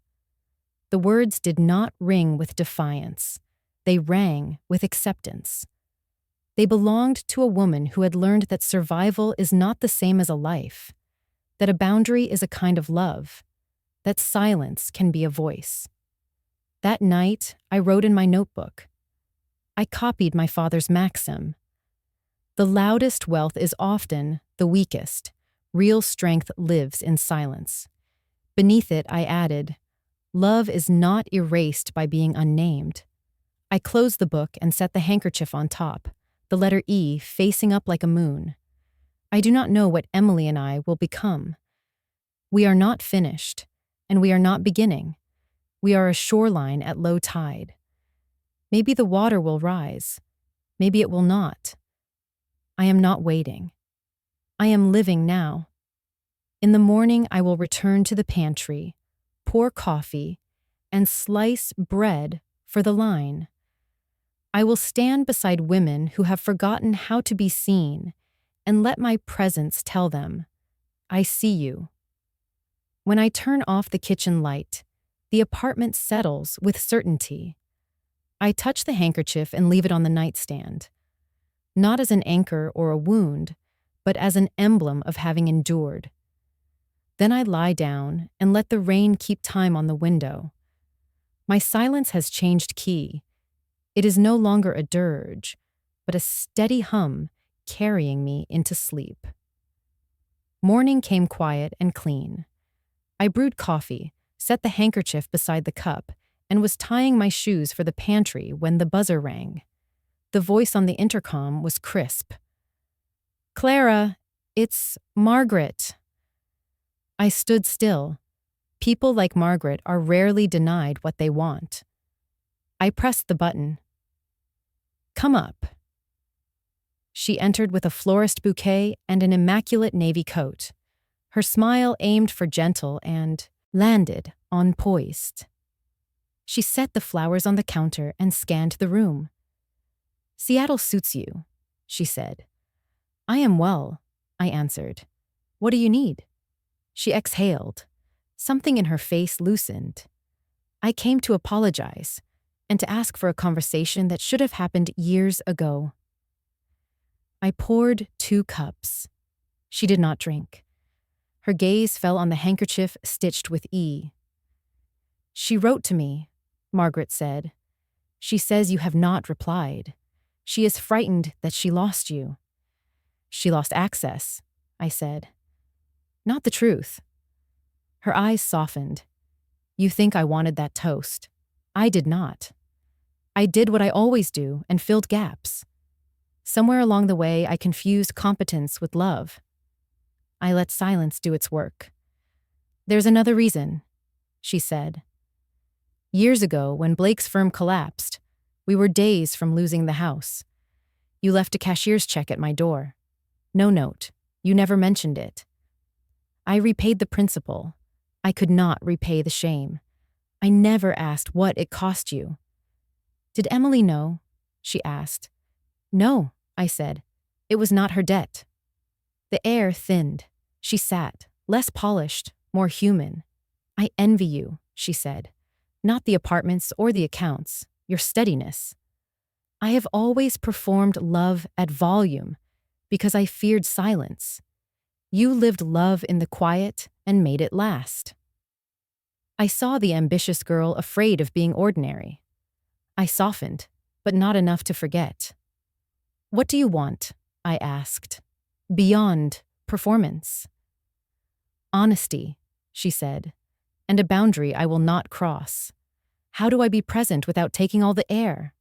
The words did not ring with defiance. They rang with acceptance. They belonged to a woman who had learned that survival is not the same as a life, that a boundary is a kind of love, that silence can be a voice. That night, I wrote in my notebook. I copied my father's maxim. The loudest wealth is often the weakest. Real strength lives in silence. Beneath it, I added, "Love is not erased by being unnamed." I closed the book and set the handkerchief on top, the letter E facing up like a moon. I do not know what Emily and I will become. We are not finished, and we are not beginning. We are a shoreline at low tide. Maybe the water will rise. Maybe it will not. I am not waiting. I am living now. In the morning, I will return to the pantry, pour coffee, and slice bread for the line. I will stand beside women who have forgotten how to be seen and let my presence tell them, I see you. When I turn off the kitchen light, the apartment settles with certainty. I touch the handkerchief and leave it on the nightstand, not as an anchor or a wound, but as an emblem of having endured. Then I lie down and let the rain keep time on the window. My silence has changed key. It is no longer a dirge, but a steady hum carrying me into sleep. Morning came quiet and clean. I brewed coffee, set the handkerchief beside the cup, and was tying my shoes for the pantry when the buzzer rang. The voice on the intercom was crisp. Clara, it's Margaret. I stood still. People like Margaret are rarely denied what they want. I pressed the button. Come up. She entered with a florist bouquet and an immaculate navy coat. Her smile aimed for gentle and landed on poised. She set the flowers on the counter and scanned the room. Seattle suits you, she said. I am well, I answered. What do you need? She exhaled. Something in her face loosened. I came to apologize and to ask for a conversation that should have happened years ago. I poured 2 cups. She did not drink. Her gaze fell on the handkerchief stitched with E. She wrote to me, Margaret said. She says you have not replied. She is frightened that she lost you. She lost access, I said. Not the truth. Her eyes softened. You think I wanted that toast. I did not. I did what I always do and filled gaps. Somewhere along the way, I confused competence with love. I let silence do its work. There's another reason, she said. Years ago, when Blake's firm collapsed, we were days from losing the house. You left a cashier's check at my door. No note. You never mentioned it. I repaid the principal. I could not repay the shame. I never asked what it cost you. Did Emily know? She asked. No, I said. It was not her debt. The air thinned. She sat, less polished, more human. I envy you, she said. Not the apartments or the accounts, your steadiness. I have always performed love at volume because I feared silence. You lived love in the quiet and made it last. I saw the ambitious girl afraid of being ordinary. I softened, but not enough to forget. What do you want? I asked. Beyond performance. Honesty, she said, and a boundary I will not cross. How do I be present without taking all the air?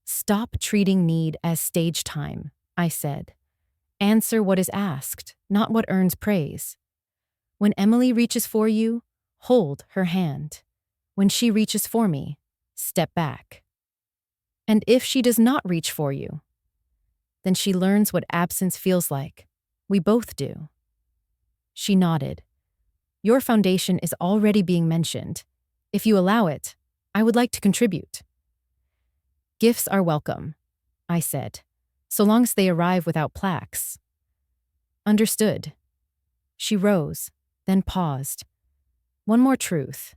Stop treating need as stage time, I said. Answer what is asked, not what earns praise. When Emily reaches for you, hold her hand. When she reaches for me, step back. And if she does not reach for you, then she learns what absence feels like. We both do. She nodded. Your foundation is already being mentioned. If you allow it, I would like to contribute. Gifts are welcome, I said, so long as they arrive without plaques. Understood. She rose, then paused. One more truth.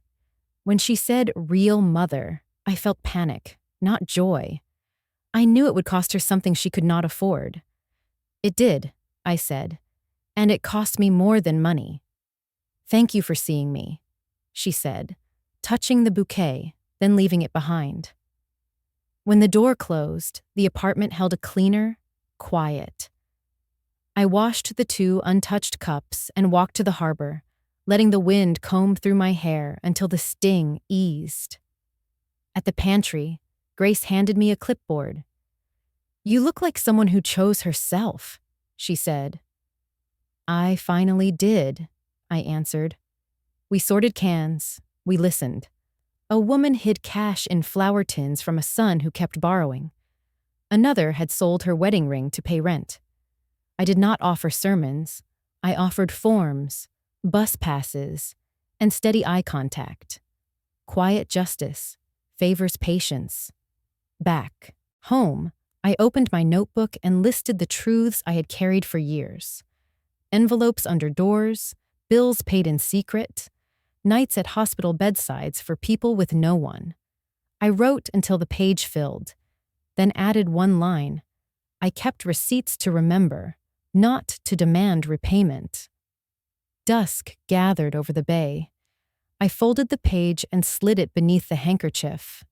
When she said real mother, I felt panic, not joy. I knew it would cost her something she could not afford. It did, I said, and it cost me more than money. Thank you for seeing me, she said, touching the bouquet, then leaving it behind. When the door closed, the apartment held a cleaner, quiet. I washed the 2 untouched cups and walked to the harbor, letting the wind comb through my hair until the sting eased. At the pantry, Grace handed me a clipboard. You look like someone who chose herself, she said. I finally did, I answered. We sorted cans. We listened. A woman hid cash in flour tins from a son who kept borrowing. Another had sold her wedding ring to pay rent. I did not offer sermons. I offered forms, bus passes, and steady eye contact. Quiet justice favors patience. Back home, I opened my notebook and listed the truths I had carried for years. Envelopes under doors, bills paid in secret, nights at hospital bedsides for people with no one. I wrote until the page filled, then added one line. I kept receipts to remember, not to demand repayment. Dusk gathered over the bay. I folded the page and slid it beneath the handkerchief.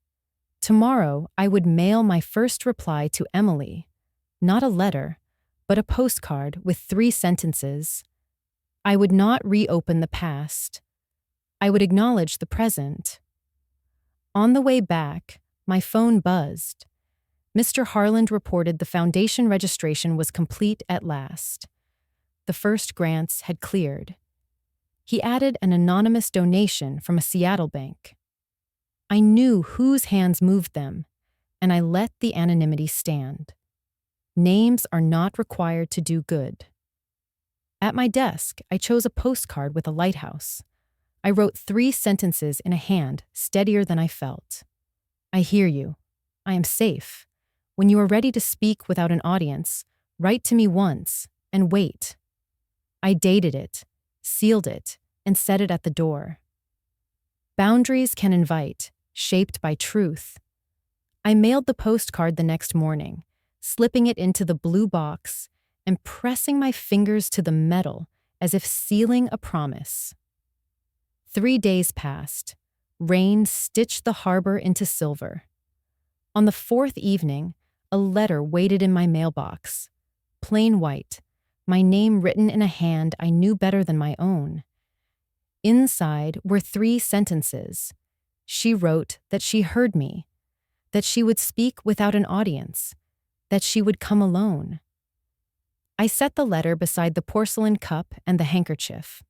Tomorrow, I would mail my first reply to Emily. Not a letter, but a postcard with 3 sentences. I would not reopen the past. I would acknowledge the present. On the way back, my phone buzzed. Mr. Harland reported the foundation registration was complete at last. The first grants had cleared. He added an anonymous donation from a Seattle bank. I knew whose hands moved them, and I let the anonymity stand. Names are not required to do good. At my desk, I chose a postcard with a lighthouse. I wrote 3 sentences in a hand steadier than I felt. I hear you. I am safe. When you are ready to speak without an audience, write to me once and wait. I dated it, sealed it, and set it at the door. Boundaries can invite, shaped by truth. I mailed the postcard the next morning, slipping it into the blue box and pressing my fingers to the metal as if sealing a promise. 3 days passed. Rain stitched the harbor into silver. On the 4th evening, a letter waited in my mailbox. Plain white, my name written in a hand I knew better than my own. Inside were 3 sentences. She wrote that she heard me, that she would speak without an audience, that she would come alone. I set the letter beside the porcelain cup and the handkerchief.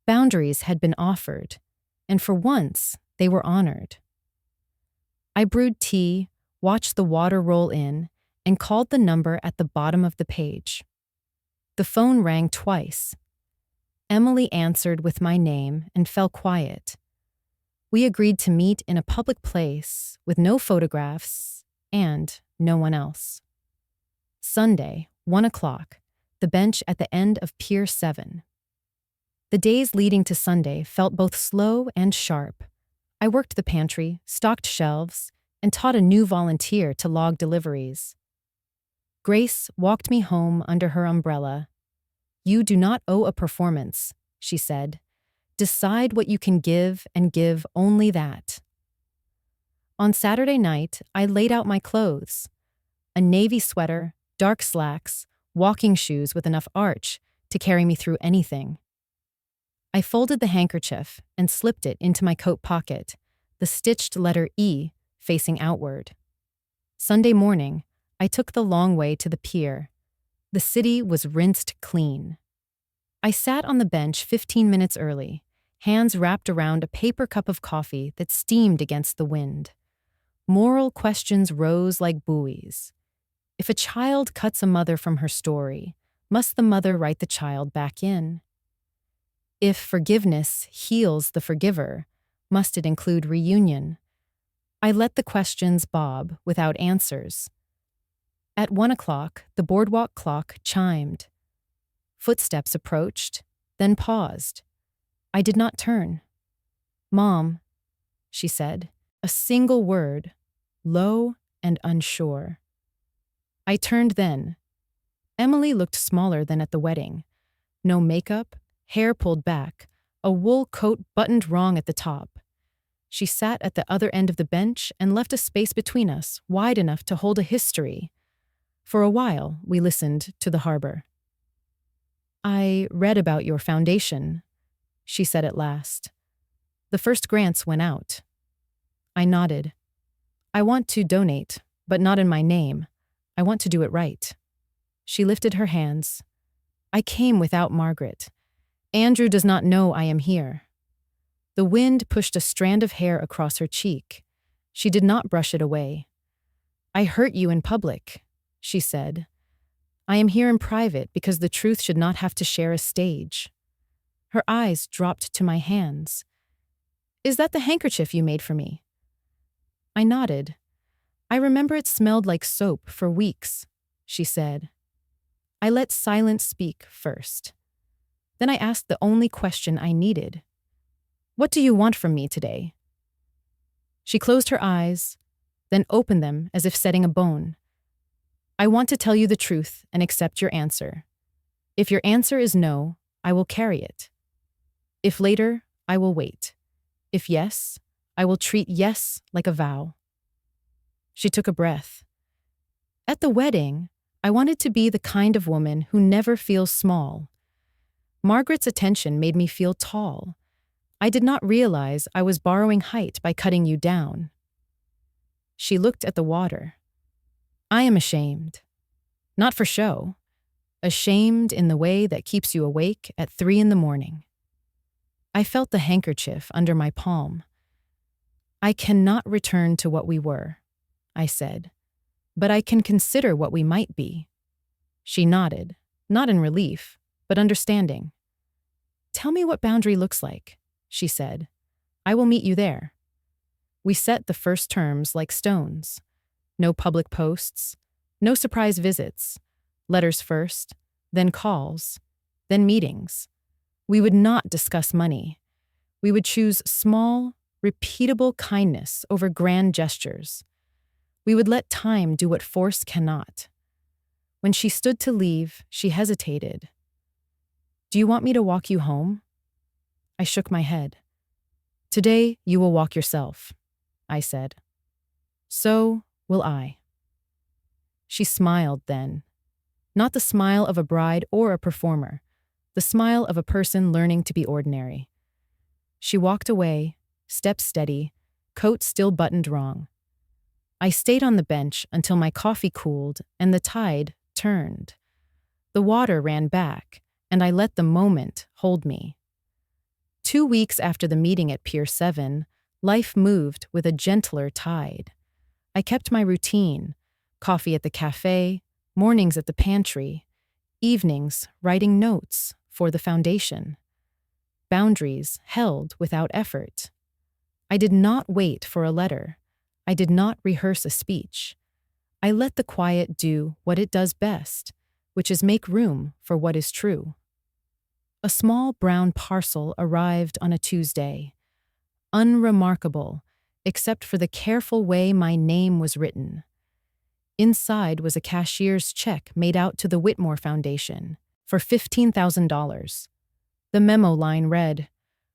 Boundaries had been offered, and for once, they were honored. I brewed tea, watched the water roll in, and called the number at the bottom of the page. The phone rang twice. Emily answered with my name and fell quiet. We agreed to meet in a public place with no photographs and no one else. Sunday, 1 o'clock, the bench at the end of Pier 7. The days leading to Sunday felt both slow and sharp. I worked the pantry, stocked shelves, and taught a new volunteer to log deliveries. Grace walked me home under her umbrella. You do not owe a performance, she said. Decide what you can give and give only that. On Saturday night, I laid out my clothes. A navy sweater, dark slacks, walking shoes with enough arch to carry me through anything. I folded the handkerchief and slipped it into my coat pocket, the stitched letter E facing outward. Sunday morning, I took the long way to the pier. The city was rinsed clean. I sat on the bench 15 minutes early, hands wrapped around a paper cup of coffee that steamed against the wind. Moral questions rose like buoys. If a child cuts a mother from her story, must the mother write the child back in? If forgiveness heals the forgiver, must it include reunion? I let the questions bob without answers. At 1 o'clock, the boardwalk clock chimed. Footsteps approached, then paused. I did not turn. Mom, she said, a single word, low and unsure. I turned then. Emily looked smaller than at the wedding. No makeup, hair pulled back, a wool coat buttoned wrong at the top. She sat at the other end of the bench and left a space between us, wide enough to hold a history. For a while, we listened to the harbor. I read about your foundation, she said at last. The first grants went out. I nodded. I want to donate, but not in my name. I want to do it right. She lifted her hands. I came without Margaret. Andrew does not know I am here. The wind pushed a strand of hair across her cheek. She did not brush it away. I hurt you in public, she said. I am here in private because the truth should not have to share a stage. Her eyes dropped to my hands. Is that the handkerchief you made for me? I nodded. I remember it smelled like soap for weeks, she said. I let silence speak first. Then I asked the only question I needed. What do you want from me today? She closed her eyes, then opened them as if setting a bone. I want to tell you the truth and accept your answer. If your answer is no, I will carry it. If later, I will wait. If yes, I will treat yes like a vow. She took a breath. At the wedding, I wanted to be the kind of woman who never feels small. Margaret's attention made me feel tall. I did not realize I was borrowing height by cutting you down. She looked at the water. I am ashamed. Not for show. Ashamed in the way that keeps you awake at 3 a.m. I felt the handkerchief under my palm. I cannot return to what we were, I said, but I can consider what we might be. She nodded, not in relief, but understanding. Tell me what boundary looks like, she said. I will meet you there. We set the first terms like stones. No public posts, no surprise visits, letters first, then calls, then meetings. We would not discuss money. We would choose small, repeatable kindness over grand gestures. We would let time do what force cannot. When she stood to leave, she hesitated. Do you want me to walk you home? I shook my head. Today, you will walk yourself, I said. So will I. She smiled then. Not the smile of a bride or a performer, the smile of a person learning to be ordinary. She walked away, steps steady, coat still buttoned wrong. I stayed on the bench until my coffee cooled and the tide turned. The water ran back, and I let the moment hold me. 2 weeks after the meeting at Pier 7, life moved with a gentler tide. I kept my routine, coffee at the cafe, mornings at the pantry, evenings writing notes for the foundation. Boundaries held without effort. I did not wait for a letter. I did not rehearse a speech. I let the quiet do what it does best, which is make room for what is true. A small brown parcel arrived on a Tuesday. Unremarkable, except for the careful way my name was written. Inside was a cashier's check made out to the Whitmore Foundation for $15,000. The memo line read,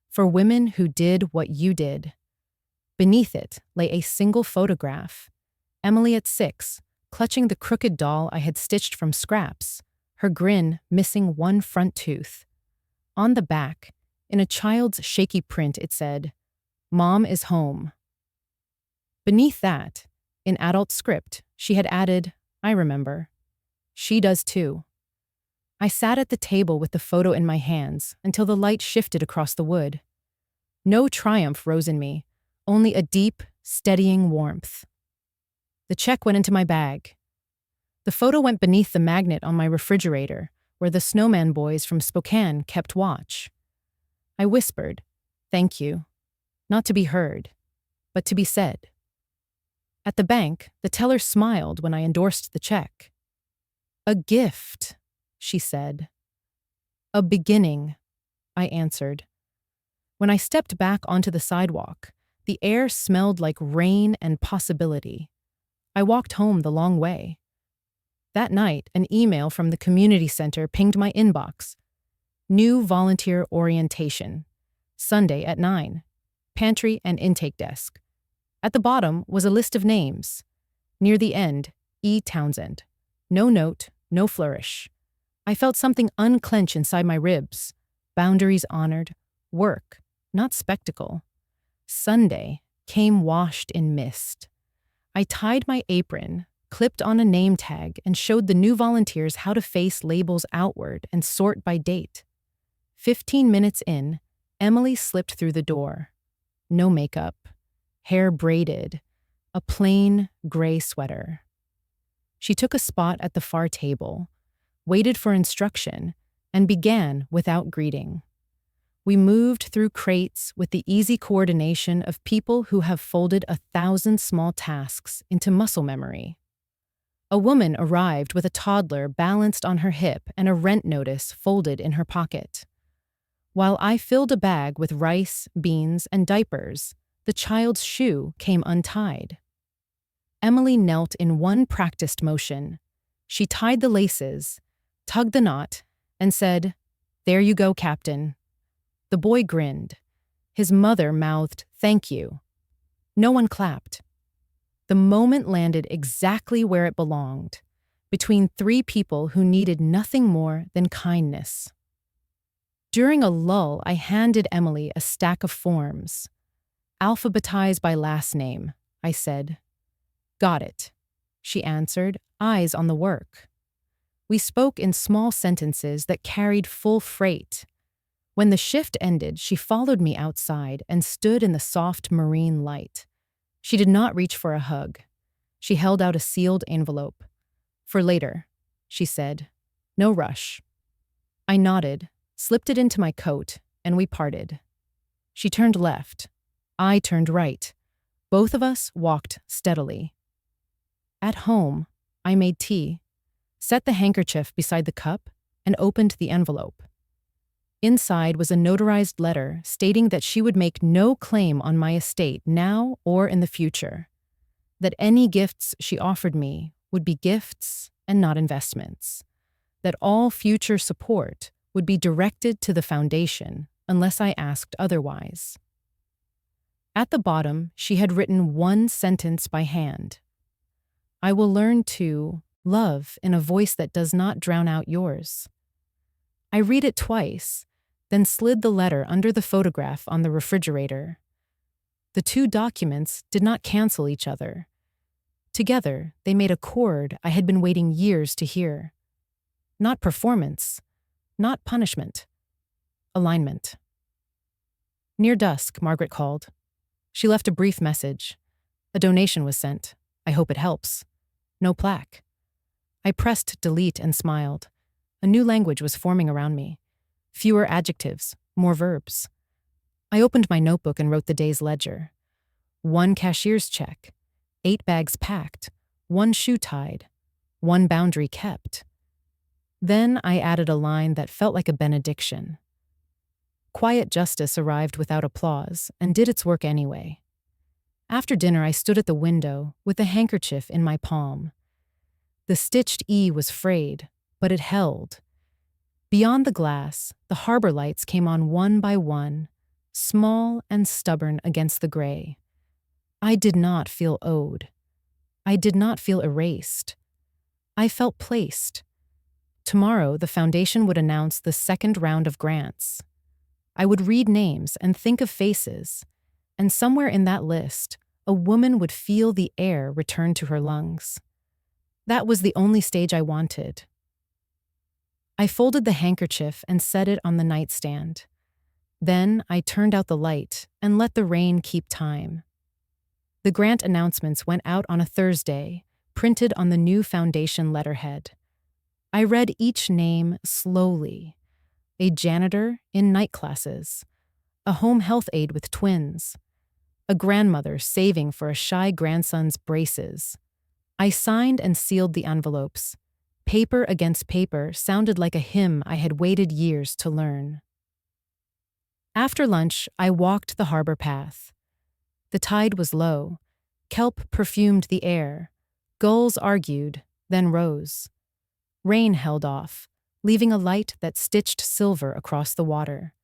"For women who did what you did." Beneath it lay a single photograph. Emily at 6, clutching the crooked doll I had stitched from scraps, her grin missing one front tooth. On the back, in a child's shaky print, it said, "Mom is home." Beneath that, in adult script, she had added, I remember, "She does too." I sat at the table with the photo in my hands until the light shifted across the wood. No triumph rose in me, only a deep, steadying warmth. The check went into my bag. The photo went beneath the magnet on my refrigerator, where the snowman boys from Spokane kept watch. I whispered, "Thank you," not to be heard, but to be said. At the bank, the teller smiled when I endorsed the check. "A gift," she said. "A beginning," I answered. When I stepped back onto the sidewalk, the air smelled like rain and possibility. I walked home the long way. That night, an email from the community center pinged my inbox. New volunteer orientation. Sunday at 9. Pantry and intake desk. At the bottom was a list of names. Near the end, E. Townsend. No note, no flourish. I felt something unclench inside my ribs. Boundaries honored. Work, not spectacle. Sunday came washed in mist. I tied my apron, clipped on a name tag, and showed the new volunteers how to face labels outward and sort by date. 15 minutes in, Emily slipped through the door. No makeup, hair braided, a plain gray sweater. She took a spot at the far table, waited for instruction, and began without greeting. We moved through crates with the easy coordination of people who have folded 1,000 small tasks into muscle memory. A woman arrived with a toddler balanced on her hip and a rent notice folded in her pocket. While I filled a bag with rice, beans, and diapers, the child's shoe came untied. Emily knelt in one practiced motion. She tied the laces, tugged the knot, and said, "There you go, Captain." The boy grinned. His mother mouthed, "Thank you." No one clapped. The moment landed exactly where it belonged, between three people who needed nothing more than kindness. During a lull, I handed Emily a stack of forms. "Alphabetize by last name," I said. "Got it," she answered, eyes on the work. We spoke in small sentences that carried full freight. When the shift ended, she followed me outside and stood in the soft marine light. She did not reach for a hug. She held out a sealed envelope. "For later," she said. "No rush." I nodded, slipped it into my coat, and we parted. She turned left. I turned right. Both of us walked steadily. At home, I made tea, set the handkerchief beside the cup, and opened the envelope. Inside was a notarized letter stating that she would make no claim on my estate now or in the future, that any gifts she offered me would be gifts and not investments, that all future support would be directed to the foundation unless I asked otherwise. At the bottom, she had written one sentence by hand. "I will learn to love in a voice that does not drown out yours." I read it twice, then slid the letter under the photograph on the refrigerator. The two documents did not cancel each other. Together, they made a chord I had been waiting years to hear. Not performance, not punishment. Alignment. Near dusk, Margaret called. She left a brief message. A donation was sent. I hope it helps. No plaque. I pressed delete and smiled. A new language was forming around me. Fewer adjectives, more verbs. I opened my notebook and wrote the day's ledger. 1 cashier's check, 8 bags packed, 1 shoe tied, 1 boundary kept. Then I added a line that felt like a benediction. Quiet justice arrived without applause and did its work anyway. After dinner, I stood at the window with a handkerchief in my palm. The stitched E was frayed, but it held. Beyond the glass, the harbor lights came on one by one, small and stubborn against the gray. I did not feel owed. I did not feel erased. I felt placed. Tomorrow, the foundation would announce the second round of grants. I would read names and think of faces, and somewhere in that list, a woman would feel the air return to her lungs. That was the only stage I wanted. I folded the handkerchief and set it on the nightstand. Then I turned out the light and let the rain keep time. The grant announcements went out on a Thursday, printed on the new foundation letterhead. I read each name slowly. A janitor in night classes, a home health aide with twins, a grandmother saving for a shy grandson's braces. I signed and sealed the envelopes. Paper against paper sounded like a hymn I had waited years to learn. After lunch, I walked the harbor path. The tide was low. Kelp perfumed the air. Gulls argued, then rose. Rain held off, leaving a light that stitched silver across the water.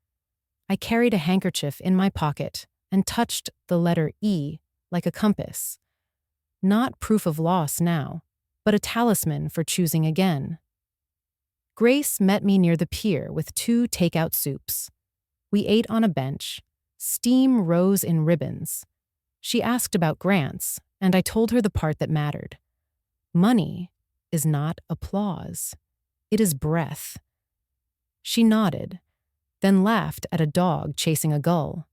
I carried a handkerchief in my pocket and touched the letter E like a compass. Not proof of loss now, but a talisman for choosing again. Grace met me near the pier with 2 takeout soups. We ate on a bench. Steam rose in ribbons. She asked about grants, and I told her the part that mattered. Money is not applause. It is breath. She nodded, then laughed at a dog chasing a gull.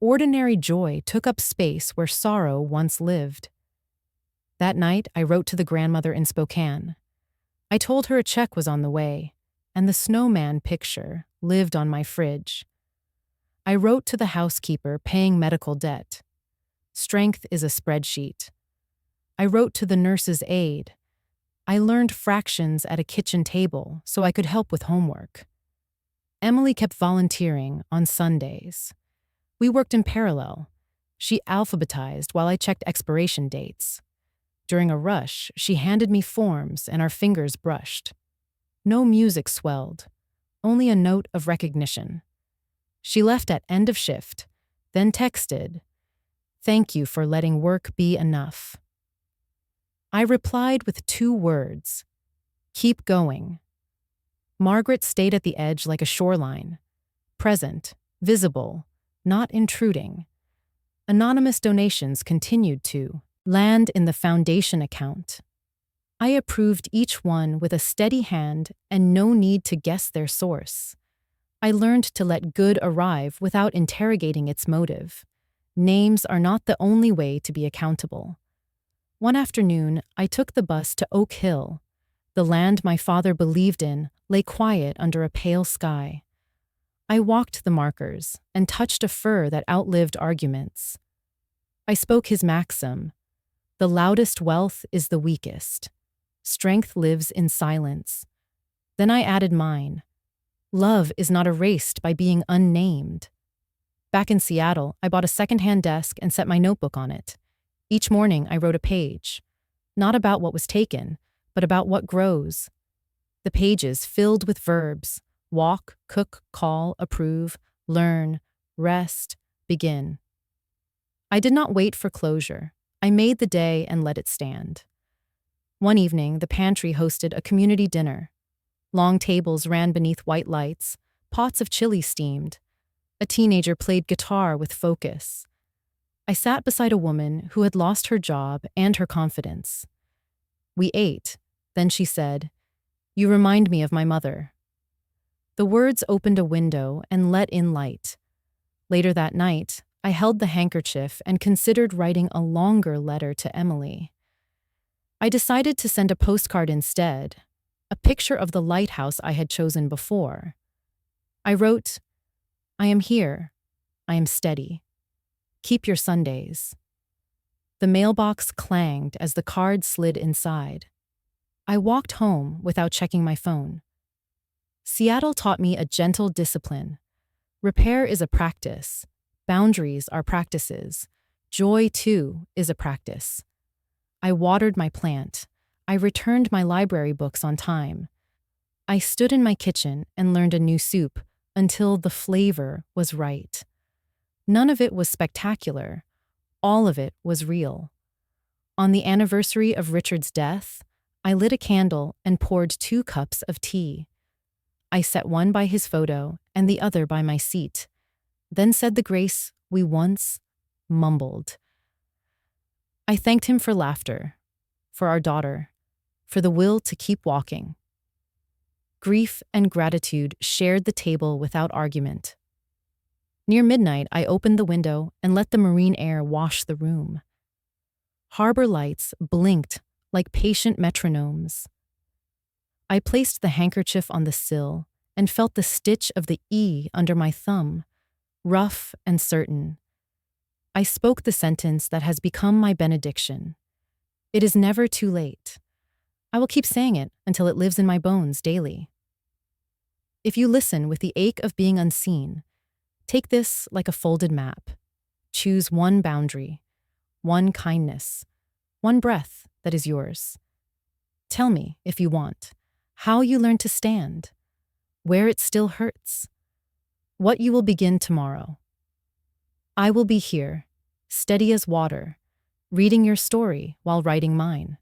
Ordinary joy took up space where sorrow once lived. That night, I wrote to the grandmother in Spokane. I told her a check was on the way, and the snowman picture lived on my fridge. I wrote to the housekeeper paying medical debt. Strength is a spreadsheet. I wrote to the nurse's aide. I learned fractions at a kitchen table so I could help with homework. Emily kept volunteering on Sundays. We worked in parallel. She alphabetized while I checked expiration dates. During a rush, she handed me forms and our fingers brushed. No music swelled, only a note of recognition. She left at end of shift, then texted, "Thank you for letting work be enough." I replied with 2 words, "Keep going." Margaret stayed at the edge like a shoreline, present, visible, not intruding. Anonymous donations continued to land in the foundation account. I approved each one with a steady hand and no need to guess their source. I learned to let good arrive without interrogating its motive. Names are not the only way to be accountable. One afternoon, I took the bus to Oak Hill. The land my father believed in lay quiet under a pale sky. I walked the markers and touched a fur that outlived arguments. I spoke his maxim, "The loudest wealth is the weakest. Strength lives in silence." Then I added mine. Love is not erased by being unnamed. Back in Seattle, I bought a secondhand desk and set my notebook on it. Each morning, I wrote a page, not about what was taken, but about what grows. The pages filled with verbs: walk, cook, call, approve, learn, rest, begin. I did not wait for closure. I made the day and let it stand. One evening, the pantry hosted a community dinner. Long tables ran beneath white lights, pots of chili steamed. A teenager played guitar with focus. I sat beside a woman who had lost her job and her confidence. We ate, then she said, "You remind me of my mother." The words opened a window and let in light. Later that night, I held the handkerchief and considered writing a longer letter to Emily. I decided to send a postcard instead, a picture of the lighthouse I had chosen before. I wrote, "I am here. I am steady. Keep your Sundays." The mailbox clanged as the card slid inside. I walked home without checking my phone. Seattle taught me a gentle discipline. Repair is a practice. Boundaries are practices. Joy, too, is a practice. I watered my plant. I returned my library books on time. I stood in my kitchen and learned a new soup until the flavor was right. None of it was spectacular. All of it was real. On the anniversary of Richard's death, I lit a candle and poured 2 cups of tea. I set one by his photo and the other by my seat, then said the grace we once mumbled. I thanked him for laughter, for our daughter, for the will to keep walking. Grief and gratitude shared the table without argument. Near midnight, I opened the window and let the marine air wash the room. Harbor lights blinked like patient metronomes. I placed the handkerchief on the sill and felt the stitch of the E under my thumb, rough and certain. I spoke the sentence that has become my benediction. It is never too late. I will keep saying it until it lives in my bones daily. If you listen with the ache of being unseen, take this like a folded map. Choose one boundary, one kindness, one breath that is yours. Tell me, if you want, how you learn to stand, where it still hurts, what you will begin tomorrow. I will be here, steady as water, reading your story while writing mine.